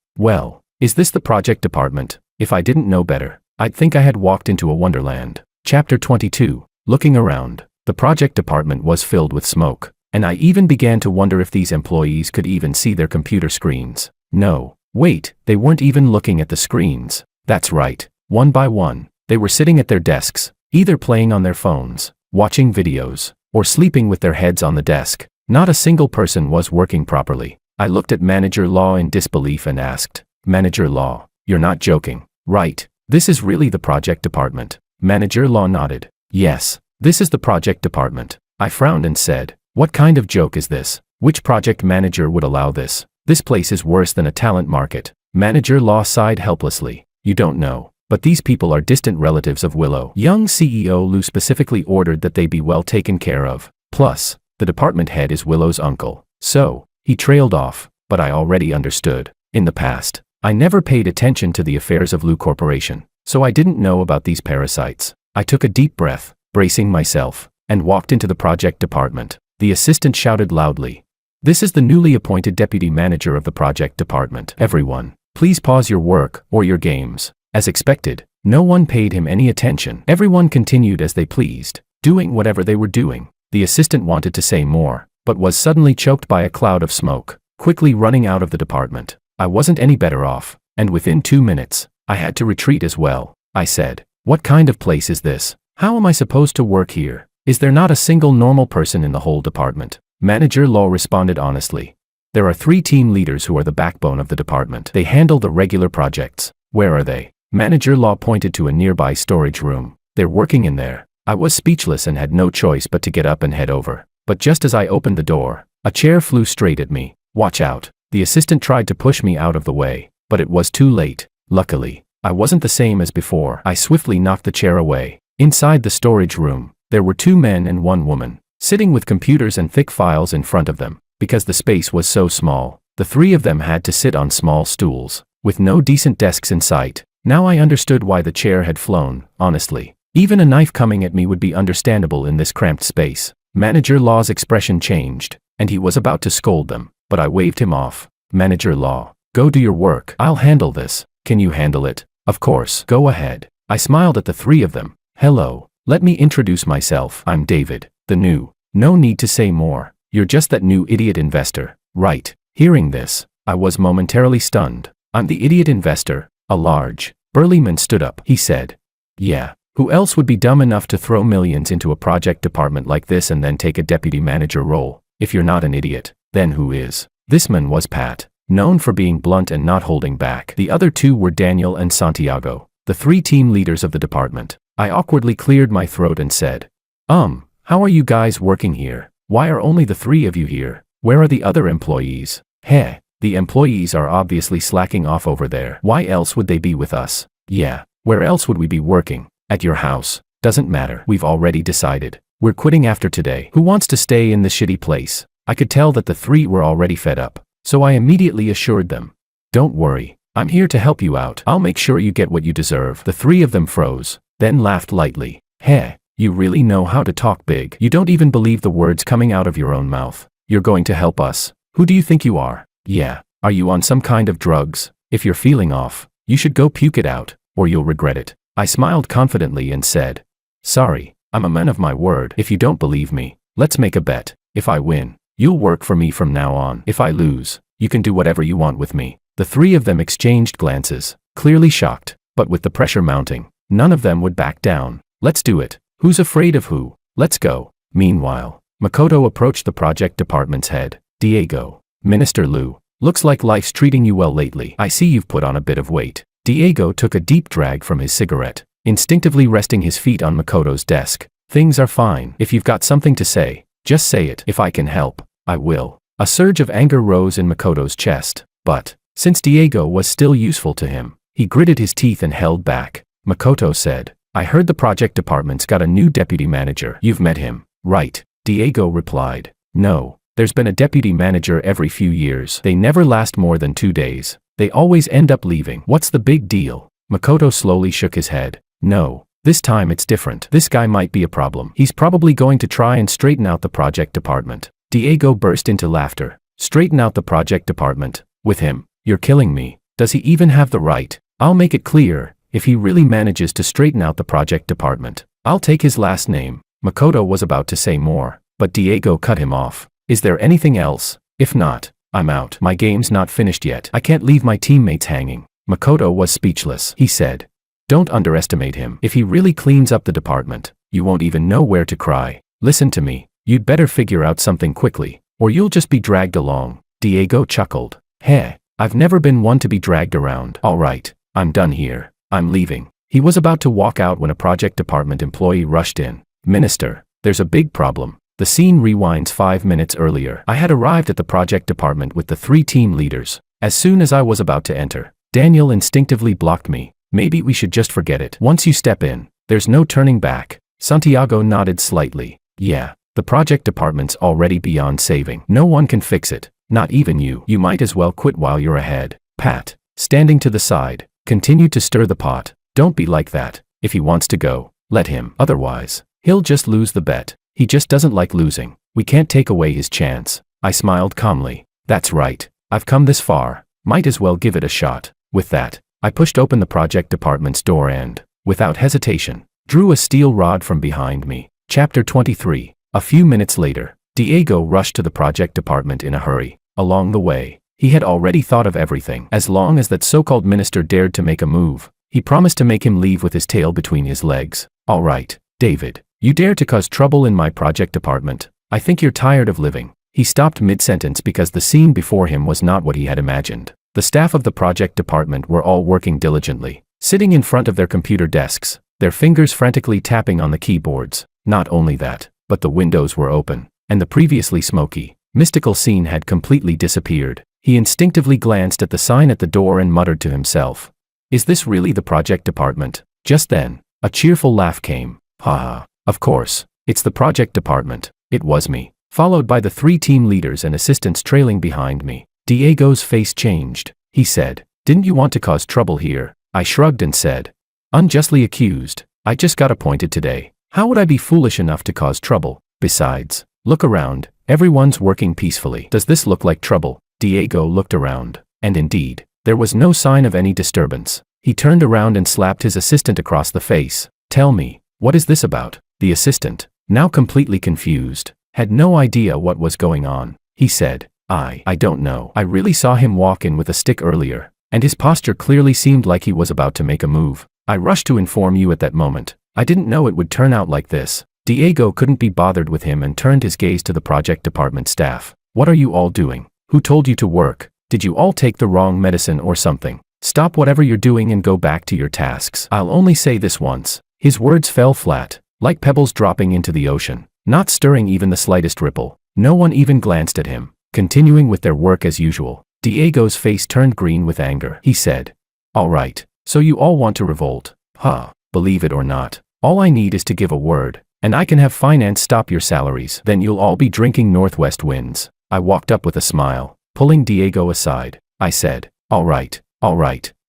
is this the project department? If I didn't know better, I'd think I had walked into a wonderland. Chapter 22. Looking around. The project department was filled with smoke, and I even began to wonder if these employees could even see their computer screens. No, wait, they weren't even looking at the screens. That's right. One by one, they were sitting at their desks, either playing on their phones, watching videos, or sleeping with their heads on the desk. Not a single person was working properly. I looked at Manager Law in disbelief and asked, Manager Law, you're not joking, right? This is really the project department. Manager Law nodded. Yes, this is the project department. I frowned and said, what kind of joke is this? Which project manager would allow this? This place is worse than a talent market. Manager Law sighed helplessly. You don't know, but these people are distant relatives of Willow. Young CEO Lou specifically ordered that they be well taken care of. Plus, the department head is Willow's uncle. So, he trailed off, but I already understood. In the past, I never paid attention to the affairs of Lou Corporation, so I didn't know about these parasites. I took a deep breath, bracing myself, and walked into the project department. The assistant shouted loudly, "This is the newly appointed deputy manager of the project department. Everyone, please pause your work or your games." As expected, no one paid him any attention. Everyone continued as they pleased, doing whatever they were doing. The assistant wanted to say more, but was suddenly choked by a cloud of smoke, quickly running out of the department. I wasn't any better off, and within 2 minutes, I had to retreat as well. I said, "What kind of place is this? How am I supposed to work here? Is there not a single normal person in the whole department?" Manager Law responded honestly. "There are 3 team leaders who are the backbone of the department. They handle the regular projects." "Where are they?" Manager Law pointed to a nearby storage room. "They're working in there." I was speechless and had no choice but to get up and head over. But just as I opened the door, a chair flew straight at me. "Watch out." The assistant tried to push me out of the way, but it was too late. Luckily, I wasn't the same as before. I swiftly knocked the chair away. Inside the storage room, there were 2 men and 1 woman, sitting with computers and thick files in front of them. Because the space was so small, the 3 of them had to sit on small stools, with no decent desks in sight. Now I understood why the chair had flown, honestly. Even a knife coming at me would be understandable in this cramped space. Manager Law's expression changed, and he was about to scold them, but I waved him off. "Manager Law, go do your work. I'll handle this." "Can you handle it?" "Of course, go ahead." I smiled at the 3 of them. "Hello, let me introduce myself. I'm David, the new." "No need to say more. You're just that new idiot investor, right?" Hearing this, I was momentarily stunned. "I'm the idiot investor." A large, burly man stood up. He said, "Yeah. Who else would be dumb enough to throw millions into a project department like this and then take a deputy manager role? If you're not an idiot, then who is?" This man was Pat, known for being blunt and not holding back. The other 2 were Daniel and Santiago, the 3 team leaders of the department. I awkwardly cleared my throat and said, How are you guys working here? Why are only the 3 of you here? Where are the other employees?" "Heh, the employees are obviously slacking off over there. Why else would they be with us?" "Yeah, where else would we be working? At your house. Doesn't matter. We've already decided. We're quitting after today. Who wants to stay in this shitty place?" I could tell that the 3 were already fed up, so I immediately assured them, "Don't worry, I'm here to help you out. I'll make sure you get what you deserve." The 3 of them froze, then laughed lightly. "Heh, you really know how to talk big. You don't even believe the words coming out of your own mouth. You're going to help us? Who do you think you are? Yeah, are you on some kind of drugs? If you're feeling off, you should go puke it out, or you'll regret it." I smiled confidently and said, "Sorry, I'm a man of my word. If you don't believe me, let's make a bet. If I win, you'll work for me from now on. If I lose, you can do whatever you want with me." The 3 of them exchanged glances, clearly shocked, but with the pressure mounting, none of them would back down. "Let's do it. Who's afraid of who? Let's go." Meanwhile, Makoto approached the project department's head. "Diego, Minister Lou, looks like life's treating you well lately. I see you've put on a bit of weight." Diego took a deep drag from his cigarette, instinctively resting his feet on Makoto's desk. "Things are fine. If you've got something to say, just say it. If I can help, I will." A surge of anger rose in Makoto's chest, but, since Diego was still useful to him, he gritted his teeth and held back. Makoto said, "I heard the project department's got a new deputy manager. You've met him, right?" Diego replied, "No, there's been a deputy manager every few years. They never last more than 2 days. They always end up leaving. What's the big deal?" Makoto slowly shook his head. "No, this time it's different. This guy might be a problem. He's probably going to try and straighten out the project department." Diego burst into laughter. "Straighten out the project department? With him? You're killing me. Does he even have the right?" "I'll make it clear, if he really manages to straighten out the project department, I'll take his last name. Makoto was about to say more, but Diego cut him off. Is there anything else? If not, I'm out. My game's not finished yet. I can't leave my teammates hanging. Makoto was speechless. He said, don't underestimate him. If he really cleans up the department, you won't even know where to cry. Listen to me. You'd better figure out something quickly, or you'll just be dragged along. Diego chuckled. Heh, I've never been one to be dragged around. All right, I'm done here. I'm leaving. He was about to walk out when a project department employee rushed in. Minister, there's a big problem. The scene rewinds 5 minutes earlier. I had arrived at the project department with the 3 team leaders. As soon as I was about to enter, Daniel instinctively blocked me. Maybe we should just forget it. Once you step in, there's no turning back. Santiago nodded slightly. Yeah, the project department's already beyond saving. No one can fix it, not even you. You might as well quit while you're ahead. Pat, standing to the side, continued to stir the pot. Don't be like that. If he wants to go, let him. Otherwise, he'll just lose the bet. He just doesn't like losing. We can't take away his chance. I smiled calmly. That's right. I've come this far. Might as well give it a shot. With that, I pushed open the project department's door and, without hesitation, drew a steel rod from behind me. Chapter 23. A few minutes later, Diego rushed to the project department in a hurry. Along the way, he had already thought of everything. As long as that so-called minister dared to make a move, he promised to make him leave with his tail between his legs. All right, David, you dare to cause trouble in my project department. I think you're tired of living. He stopped mid-sentence because the scene before him was not what he had imagined. The staff of the project department were all working diligently, sitting in front of their computer desks, their fingers frantically tapping on the keyboards. Not only that, but the windows were open, and the previously smoky, mystical scene had completely disappeared. He instinctively glanced at the sign at the door and muttered to himself, is this really the project department? Just then, a cheerful laugh came. Haha, of course, it's the project department. It was me, followed by the 3 team leaders and assistants trailing behind me. Diego's face changed. He said, didn't you want to cause trouble here? I shrugged and said, unjustly accused. I just got appointed today. How would I be foolish enough to cause trouble? Besides, look around. Everyone's working peacefully. Does this look like trouble? Diego looked around, and indeed, there was no sign of any disturbance. He turned around and slapped his assistant across the face. Tell me, what is this about? The assistant, now completely confused, had no idea what was going on. He said, I don't know. I really saw him walk in with a stick earlier, and his posture clearly seemed like he was about to make a move. I rushed to inform you at that moment. I didn't know it would turn out like this. Diego couldn't be bothered with him and turned his gaze to the project department staff. What are you all doing? Who told you to work? Did you all take the wrong medicine or something? Stop whatever you're doing and go back to your tasks. I'll only say this once. His words fell flat, like pebbles dropping into the ocean, not stirring even the slightest ripple. No one even glanced at him, continuing with their work as usual. Diego's face turned green with anger. He said, all right, so you all want to revolt? Huh, believe it or not, all I need is to give a word, and I can have finance stop your salaries. Then you'll all be drinking Northwest winds. I walked up with a smile, pulling Diego aside. I said, all right,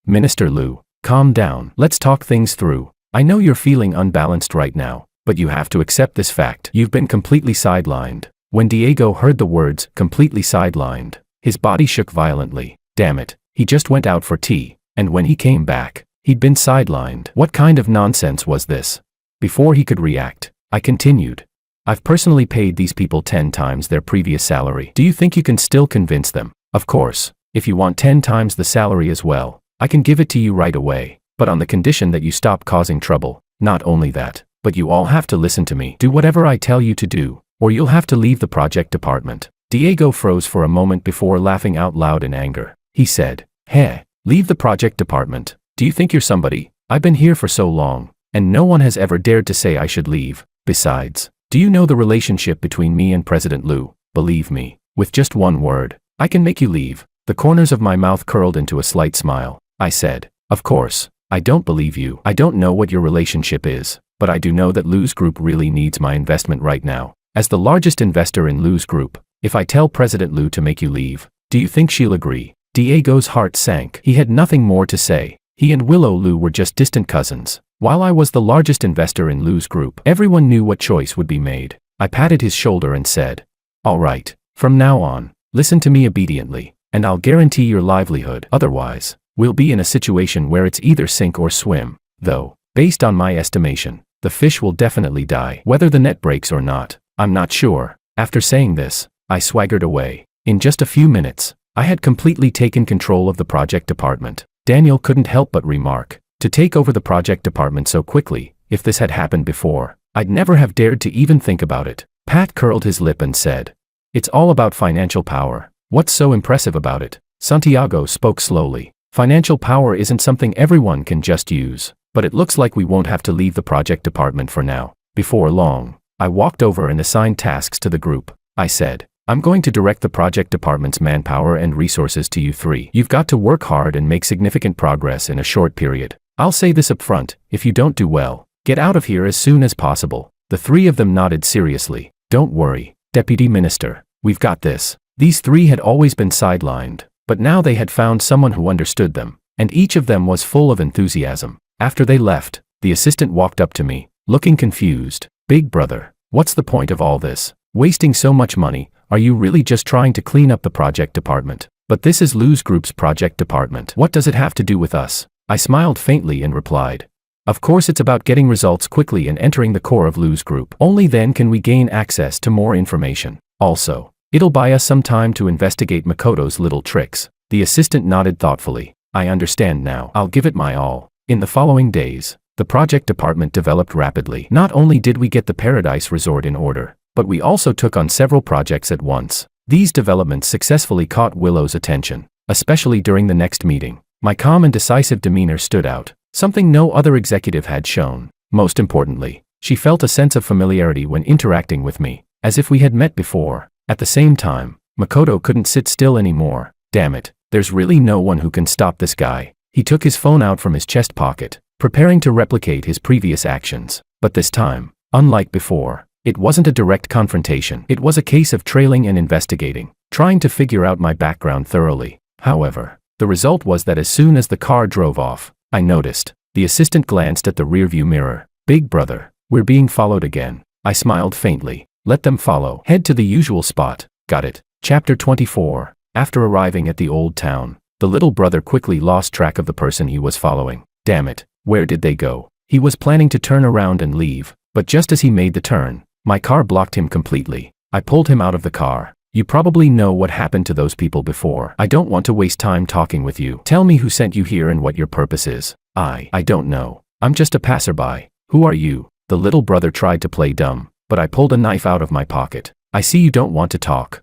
Minister Liu, calm down. Let's talk things through. I know you're feeling unbalanced right now, but you have to accept this fact. You've been completely sidelined. When Diego heard the words, completely sidelined, his body shook violently. Damn it, he just went out for tea, and when he came back, he'd been sidelined. What kind of nonsense was this? Before he could react, I continued. I've personally paid these people 10 times their previous salary. Do you think you can still convince them? Of course, if you want 10 times the salary as well, I can give it to you right away, but on the condition that you stop causing trouble. Not only that, but you all have to listen to me. Do whatever I tell you to do, or you'll have to leave the project department. Diego froze for a moment before laughing out loud in anger. He said, hey, leave the project department. Do you think you're somebody? I've been here for so long, and no one has ever dared to say I should leave. Besides, do you know the relationship between me and President Liu? Believe me, with just one word, I can make you leave. The corners of my mouth curled into a slight smile. I said, of course, I don't believe you. I don't know what your relationship is, but I do know that Liu's group really needs my investment right now. As the largest investor in Liu's group, if I tell President Liu to make you leave, do you think she'll agree? Diego's heart sank. He had nothing more to say. He and Willow Liu were just distant cousins. While I was the largest investor in Liu's group, everyone knew what choice would be made. I patted his shoulder and said, all right, from now on, listen to me obediently, and I'll guarantee your livelihood. Otherwise, we'll be in a situation where it's either sink or swim. Though, based on my estimation, The fish will definitely die. Whether the net breaks or not, I'm not sure. After saying this, I swaggered away. In just a few minutes, I had completely taken control of the project department. Daniel couldn't help but remark, to take over the project department so quickly, if this had happened before, I'd never have dared to even think about it. Pat curled his lip and said, "It's all about financial power. What's so impressive about it?" Santiago spoke slowly. "Financial power isn't something everyone can just use, but it looks like we won't have to leave the project department for now." Before long, I walked over and assigned tasks to the group. I said, "I'm going to direct the project department's manpower and resources to you three. You've got to work hard and make significant progress in a short period. I'll say this up front, if you don't do well, get out of here as soon as possible." The three of them nodded seriously. "Don't worry, Deputy Minister, we've got this." These three had always been sidelined, but now they had found someone who understood them, and each of them was full of enthusiasm. After they left, the assistant walked up to me, looking confused. "Big brother, what's the point of all this? Wasting so much money, are you really just trying to clean up the project department? But this is Lou's group's project department. What does it have to do with us?" I smiled faintly and replied, "Of course it's about getting results quickly and entering the core of Lou's group. Only then can we gain access to more information. Also, it'll buy us some time to investigate Makoto's little tricks." The assistant nodded thoughtfully. "I understand now. I'll give it my all." In the following days, the project department developed rapidly. Not only did we get the Paradise Resort in order, but we also took on several projects at once. These developments successfully caught Willow's attention, especially during the next meeting. My calm and decisive demeanor stood out, something no other executive had shown. Most importantly, she felt a sense of familiarity when interacting with me, as if we had met before. At the same time, Makoto couldn't sit still anymore. "Damn it, there's really no one who can stop this guy." He took his phone out from his chest pocket, preparing to replicate his previous actions. But this time, unlike before, it wasn't a direct confrontation. It was a case of trailing and investigating, trying to figure out my background thoroughly. However, the result was that as soon as the car drove off, I noticed. The assistant glanced at the rearview mirror. "Big brother, we're being followed again." I smiled faintly. "Let them follow. Head to the usual spot." Got it. Chapter 24. After arriving at the old town, the little brother quickly lost track of the person he was following. Damn it, where did they go? He was planning to turn around and leave, but just as he made the turn, my car blocked him completely. I pulled him out of the car. "You probably know what happened to those people before. I don't want to waste time talking with you. Tell me who sent you here and what your purpose is." I don't know. I'm just a passerby." "Who are you?" The little brother tried to play dumb, but I pulled a knife out of my pocket. "I see you don't want to talk."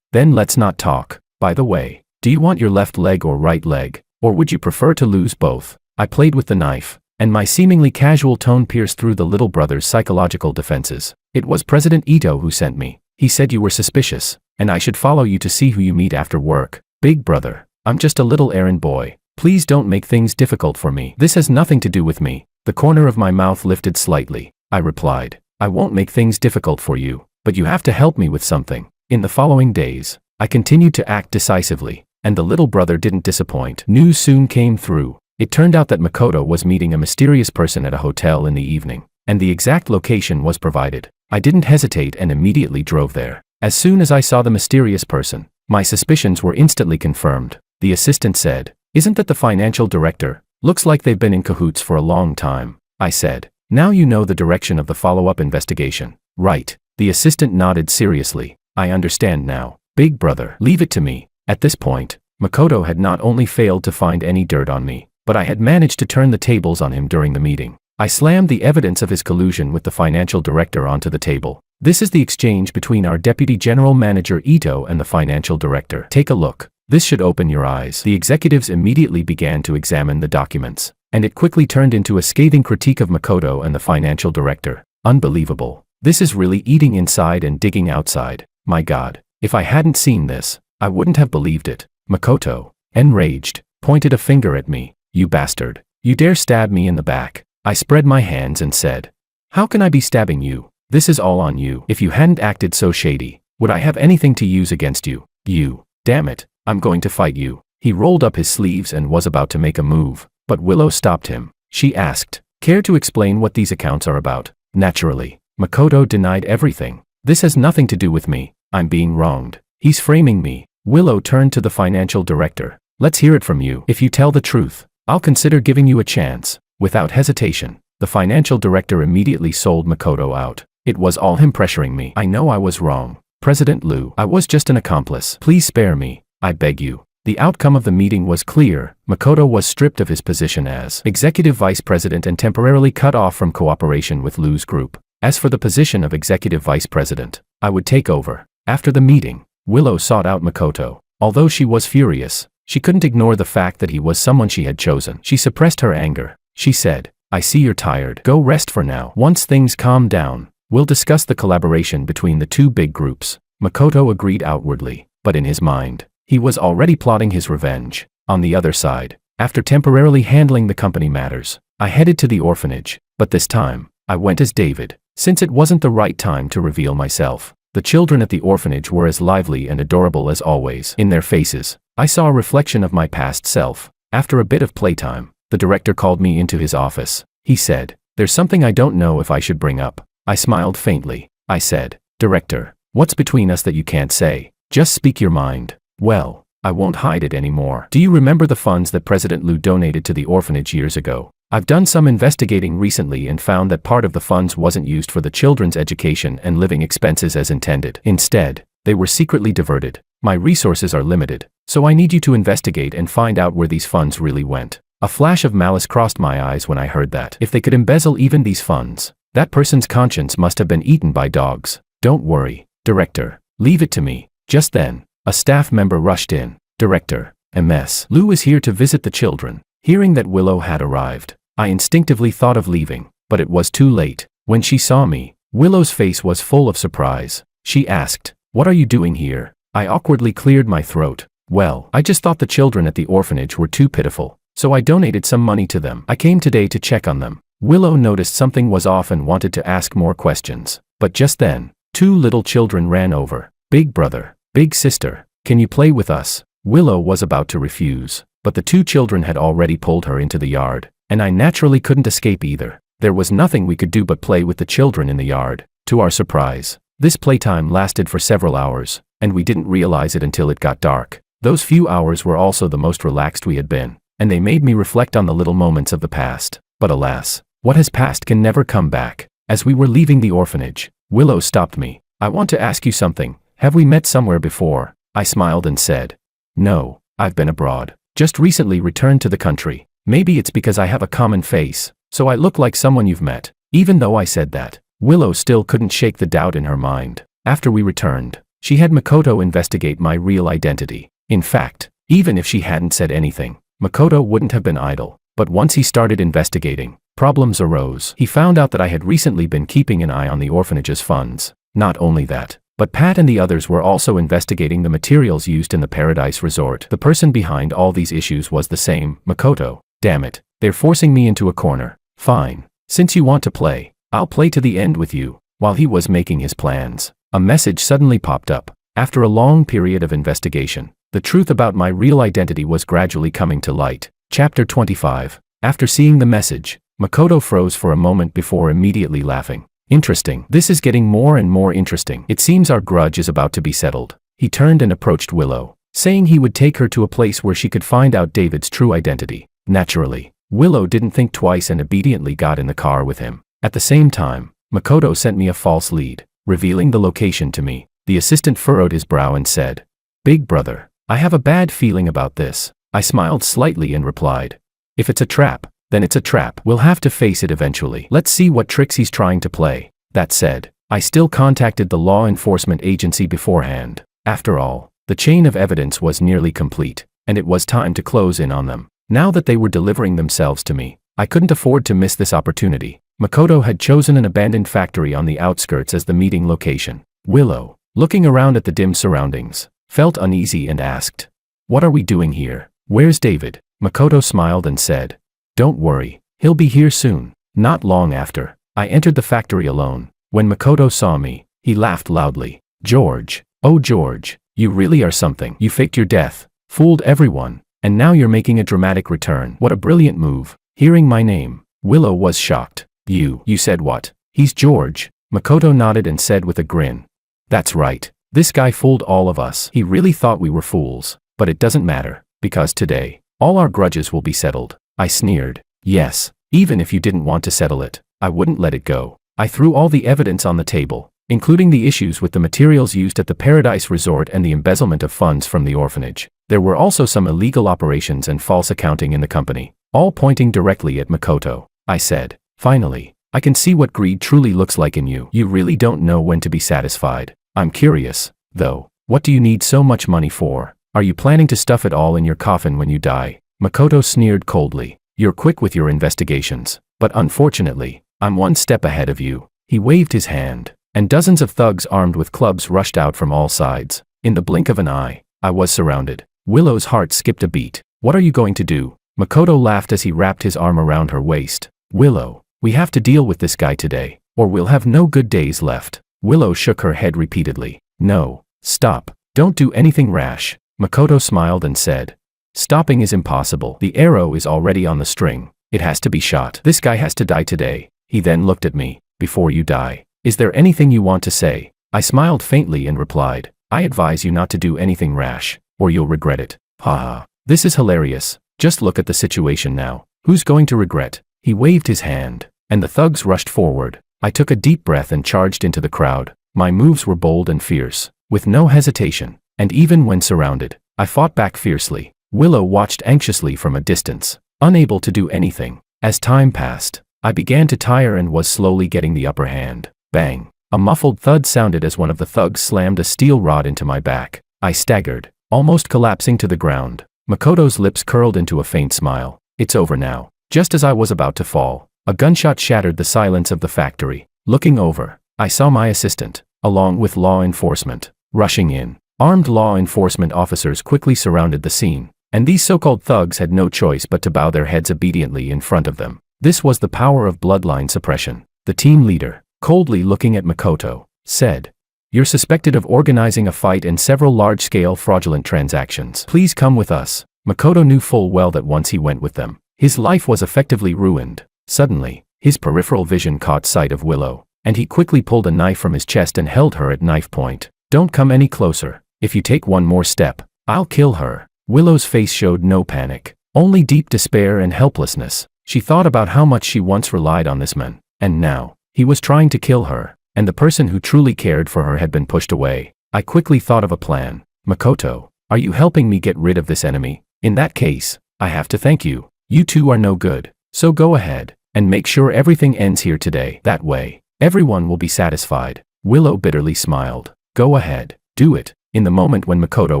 Then let's not talk. By the way, do you want your left leg or right leg, or would you prefer to lose both?" I played with the knife, and my seemingly casual tone pierced through the little brother's psychological defenses. "It was President Ito who sent me. He said you were suspicious, and I should follow you to see who you meet after work." "Big brother, I'm just a little errand boy. Please don't make things difficult for me. This has nothing to do with me." The corner of my mouth lifted slightly. I replied, "I won't make things difficult for you, but you have to help me with something." In the following days, I continued to act decisively, and the little brother didn't disappoint. News soon came through. It turned out that Makoto was meeting a mysterious person at a hotel in the evening, and the exact location was provided. I didn't hesitate and immediately drove there. As soon as I saw the mysterious person, my suspicions were instantly confirmed. The assistant said, "Isn't that the financial director? Looks like they've been in cahoots for a long time." I said, "Now you know the direction of the follow-up investigation, right?" The assistant nodded seriously. "I understand now. Big brother, leave it to me." At this point, Makoto had not only failed to find any dirt on me, but I had managed to turn the tables on him during the meeting. I slammed the evidence of his collusion with the financial director onto the table. "This is the exchange between our deputy general manager Ito and the financial director. Take a look. This should open your eyes." The executives immediately began to examine the documents, and it quickly turned into a scathing critique of Makoto and the financial director. "Unbelievable. This is really eating inside and digging outside. My God, if I hadn't seen this, I wouldn't have believed it." Makoto, enraged, pointed a finger at me. "You bastard. You dare stab me in the back." I spread my hands and said, "How can I be stabbing you? This is all on you. If you hadn't acted so shady, would I have anything to use against you? You, damn it, I'm going to fight you." He rolled up his sleeves and was about to make a move, but Willow stopped him. She asked, "Care to explain what these accounts are about?" Naturally, Makoto denied everything. "This has nothing to do with me. I'm being wronged. He's framing me." Willow turned to the financial director. "Let's hear it from you. If you tell the truth, I'll consider giving you a chance." Without hesitation, The financial director immediately sold Makoto out. It was all him pressuring me. I know I was wrong. President Liu, I was just an accomplice. Please spare me. I beg you. The outcome of the meeting was clear. Makoto was stripped of his position as executive vice president and temporarily cut off from cooperation with Liu's group. As for the position of executive vice president, I would take over. After the meeting, Willow sought out Makoto. Although she was furious, she couldn't ignore the fact that he was someone she had chosen. She suppressed her anger. She said, I see you're tired. Go rest for now. Once things calm down, we'll discuss the collaboration between the two big groups. Makoto agreed outwardly, but in his mind, he was already plotting his revenge. On the other side, after temporarily handling the company matters, I headed to the orphanage, but this time, I went as David. Since it wasn't the right time to reveal myself, the children at the orphanage were as lively and adorable as always. In their faces, I saw a reflection of my past self. After a bit of playtime, the director called me into his office. He said, there's something I don't know if I should bring up. I smiled faintly. I said, Director, what's between us that you can't say? Just speak your mind. Well, I won't hide it anymore. Do you remember the funds that President Liu donated to the orphanage years ago? I've done some investigating recently and found that part of the funds wasn't used for the children's education and living expenses as intended. Instead, they were secretly diverted. My resources are limited, so I need you to investigate and find out where these funds really went. A flash of malice crossed my eyes when I heard that. If they could embezzle even these funds, that person's conscience must have been eaten by dogs. Don't worry, Director. Leave it to me. Just then, a staff member rushed in. Director, Ms. Liu is here to visit the children. Hearing that Willow had arrived, I instinctively thought of leaving, but it was too late. When she saw me, Willow's face was full of surprise. She asked, what are you doing here? I awkwardly cleared my throat. Well, I just thought the children at the orphanage were too pitiful, so I donated some money to them. I came today to check on them. Willow noticed something was off and wanted to ask more questions. But just then, two little children ran over. Big brother, big sister, can you play with us? Willow was about to refuse, but the two children had already pulled her into the yard, and I naturally couldn't escape either. There was nothing we could do but play with the children in the yard. To our surprise, this playtime lasted for several hours, and we didn't realize it until it got dark. Those few hours were also the most relaxed we had been, and they made me reflect on the little moments of the past. But alas, what has passed can never come back. As we were leaving the orphanage, Willow stopped me. I want to ask you something. Have we met somewhere before? I smiled and said, no, I've been abroad. Just recently returned to the country. Maybe it's because I have a common face, so I look like someone you've met. Even though I said that, Willow still couldn't shake the doubt in her mind. After we returned, she had Makoto investigate my real identity. In fact, even if she hadn't said anything, Makoto wouldn't have been idle. But once he started investigating, problems arose. He found out that I had recently been keeping an eye on the orphanage's funds. Not only that, but Pat and the others were also investigating the materials used in the Paradise Resort. The person behind all these issues was the same, Makoto. Damn it, they're forcing me into a corner. Fine. Since you want to play, I'll play to the end with you. While he was making his plans, a message suddenly popped up. After a long period of investigation, the truth about my real identity was gradually coming to light. Chapter 25. After seeing the message, Makoto froze for a moment before immediately laughing. Interesting. This is getting more and more interesting. It seems our grudge is about to be settled. He turned and approached Willow, saying he would take her to a place where she could find out David's true identity. Naturally, Willow didn't think twice and obediently got in the car with him. At the same time, Makoto sent me a false lead, revealing the location to me. The assistant furrowed his brow and said, Big brother, I have a bad feeling about this. I smiled slightly and replied, if it's a trap, then it's a trap. We'll have to face it eventually. Let's see what tricks he's trying to play. That said, I still contacted the law enforcement agency beforehand. After all, the chain of evidence was nearly complete, and it was time to close in on them. Now that they were delivering themselves to me, I couldn't afford to miss this opportunity. Makoto had chosen an abandoned factory on the outskirts as the meeting location. Willow, looking around at the dim surroundings, felt uneasy and asked, what are we doing here? Where's David? Makoto smiled and said, don't worry, he'll be here soon. Not long after, I entered the factory alone. When Makoto saw me, he laughed loudly. George, oh George, you really are something. You faked your death, fooled everyone, and now you're making a dramatic return. What a brilliant move. Hearing my name, Willow was shocked. You said what? He's George. Makoto nodded and said with a grin. That's right. This guy fooled all of us. He really thought we were fools. But it doesn't matter, because today, all our grudges will be settled. I sneered. Yes, Even if you didn't want to settle it, I wouldn't let it go. I threw all the evidence on the table, including the issues with the materials used at the Paradise Resort and the embezzlement of funds from the orphanage. There were also some illegal operations and false accounting in the company, all pointing directly at Makoto. I said, finally, I can see what greed truly looks like in you. You really don't know when to be satisfied. I'm curious, though, what do you need so much money for? Are you planning to stuff it all in your coffin when you die? Makoto sneered coldly. You're quick with your investigations, but unfortunately, I'm one step ahead of you. He waved his hand, and dozens of thugs armed with clubs rushed out from all sides. In the blink of an eye, I was surrounded. Willow's heart skipped a beat. What are you going to do? Makoto laughed as he wrapped his arm around her waist. Willow, we have to deal with this guy today, or we'll have no good days left. Willow shook her head repeatedly. No, stop. Don't do anything rash. Makoto smiled and said, stopping is impossible. The arrow is already on the string. It has to be shot. This guy has to die today. He then looked at me. Before you die, is there anything you want to say? I smiled faintly and replied, I advise you not to do anything rash, or you'll regret it. Haha. This is hilarious. Just look at the situation now. Who's going to regret? He waved his hand, and the thugs rushed forward. I took a deep breath and charged into the crowd. My moves were bold and fierce, with no hesitation, and even when surrounded, I fought back fiercely. Willow watched anxiously from a distance, unable to do anything. As time passed, I began to tire and was slowly getting the upper hand. Bang! A muffled thud sounded as one of the thugs slammed a steel rod into my back. I staggered, almost collapsing to the ground. Makoto's lips curled into a faint smile. It's over now. Just as I was about to fall, a gunshot shattered the silence of the factory. Looking over, I saw my assistant, along with law enforcement, rushing in. Armed law enforcement officers quickly surrounded the scene, and these so-called thugs had no choice but to bow their heads obediently in front of them. This was the power of bloodline suppression. The team leader, coldly looking at Makoto, said, You're suspected of organizing a fight and several large-scale fraudulent transactions. Please come with us. Makoto knew full well that once he went with them, his life was effectively ruined. Suddenly, his peripheral vision caught sight of Willow, and he quickly pulled a knife from his chest and held her at knife point. Don't come any closer. If you take one more step, I'll kill her. Willow's face showed no panic, only deep despair and helplessness. She thought about how much she once relied on this man, and now, he was trying to kill her, and the person who truly cared for her had been pushed away. I quickly thought of a plan. Makoto, are you helping me get rid of this enemy? In that case, I have to thank you. You two are no good, so go ahead, and make sure everything ends here today. That way, everyone will be satisfied. Willow bitterly smiled. Go ahead, do it. In the moment when Makoto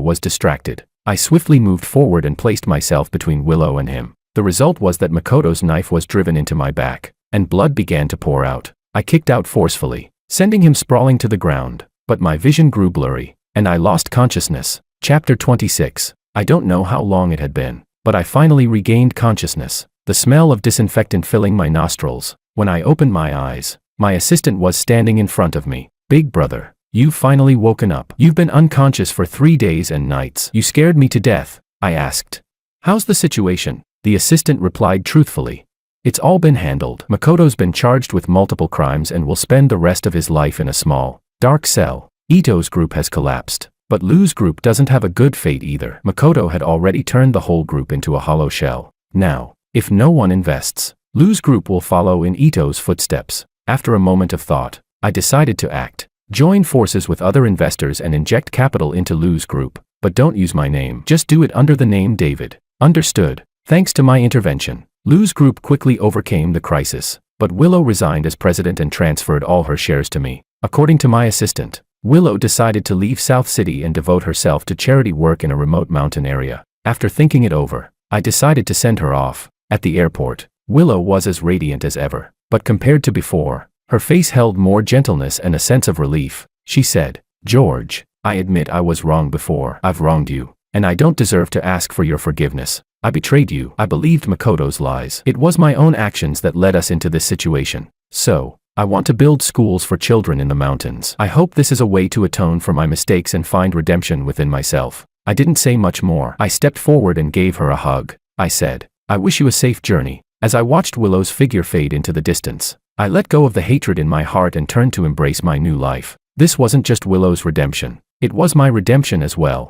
was distracted, I swiftly moved forward and placed myself between Willow and him. The result was that Makoto's knife was driven into my back, and blood began to pour out. I kicked out forcefully, sending him sprawling to the ground, but my vision grew blurry, and I lost consciousness. Chapter 26. I don't know how long it had been, but I finally regained consciousness, the smell of disinfectant filling my nostrils. When I opened my eyes, my assistant was standing in front of me. Big brother, you've finally woken up. You've been unconscious for 3 days and nights. You scared me to death, I asked. How's the situation? The assistant replied truthfully. It's all been handled. Makoto's been charged with multiple crimes and will spend the rest of his life in a small, dark cell. Ito's group has collapsed, but Lou's group doesn't have a good fate either. Makoto had already turned the whole group into a hollow shell. Now, if no one invests, Lou's group will follow in Ito's footsteps. After a moment of thought, I decided to act. Join forces with other investors and inject capital into Lou's group, but don't use my name. Just do it under the name David. Understood. Thanks to my intervention, Lou's group quickly overcame the crisis, but Willow resigned as president and transferred all her shares to me. According to my assistant, Willow decided to leave South City and devote herself to charity work in a remote mountain area. After thinking it over, I decided to send her off. At the airport, Willow was as radiant as ever, but compared to before, her face held more gentleness and a sense of relief. She said, George, I admit I was wrong before. I've wronged you, and I don't deserve to ask for your forgiveness. I betrayed you. I believed Makoto's lies. It was my own actions that led us into this situation. So, I want to build schools for children in the mountains. I hope this is a way to atone for my mistakes and find redemption within myself. I didn't say much more. I stepped forward and gave her a hug. I said, I wish you a safe journey. As I watched Willow's figure fade into the distance, I let go of the hatred in my heart and turned to embrace my new life. This wasn't just Willow's redemption. It was my redemption as well.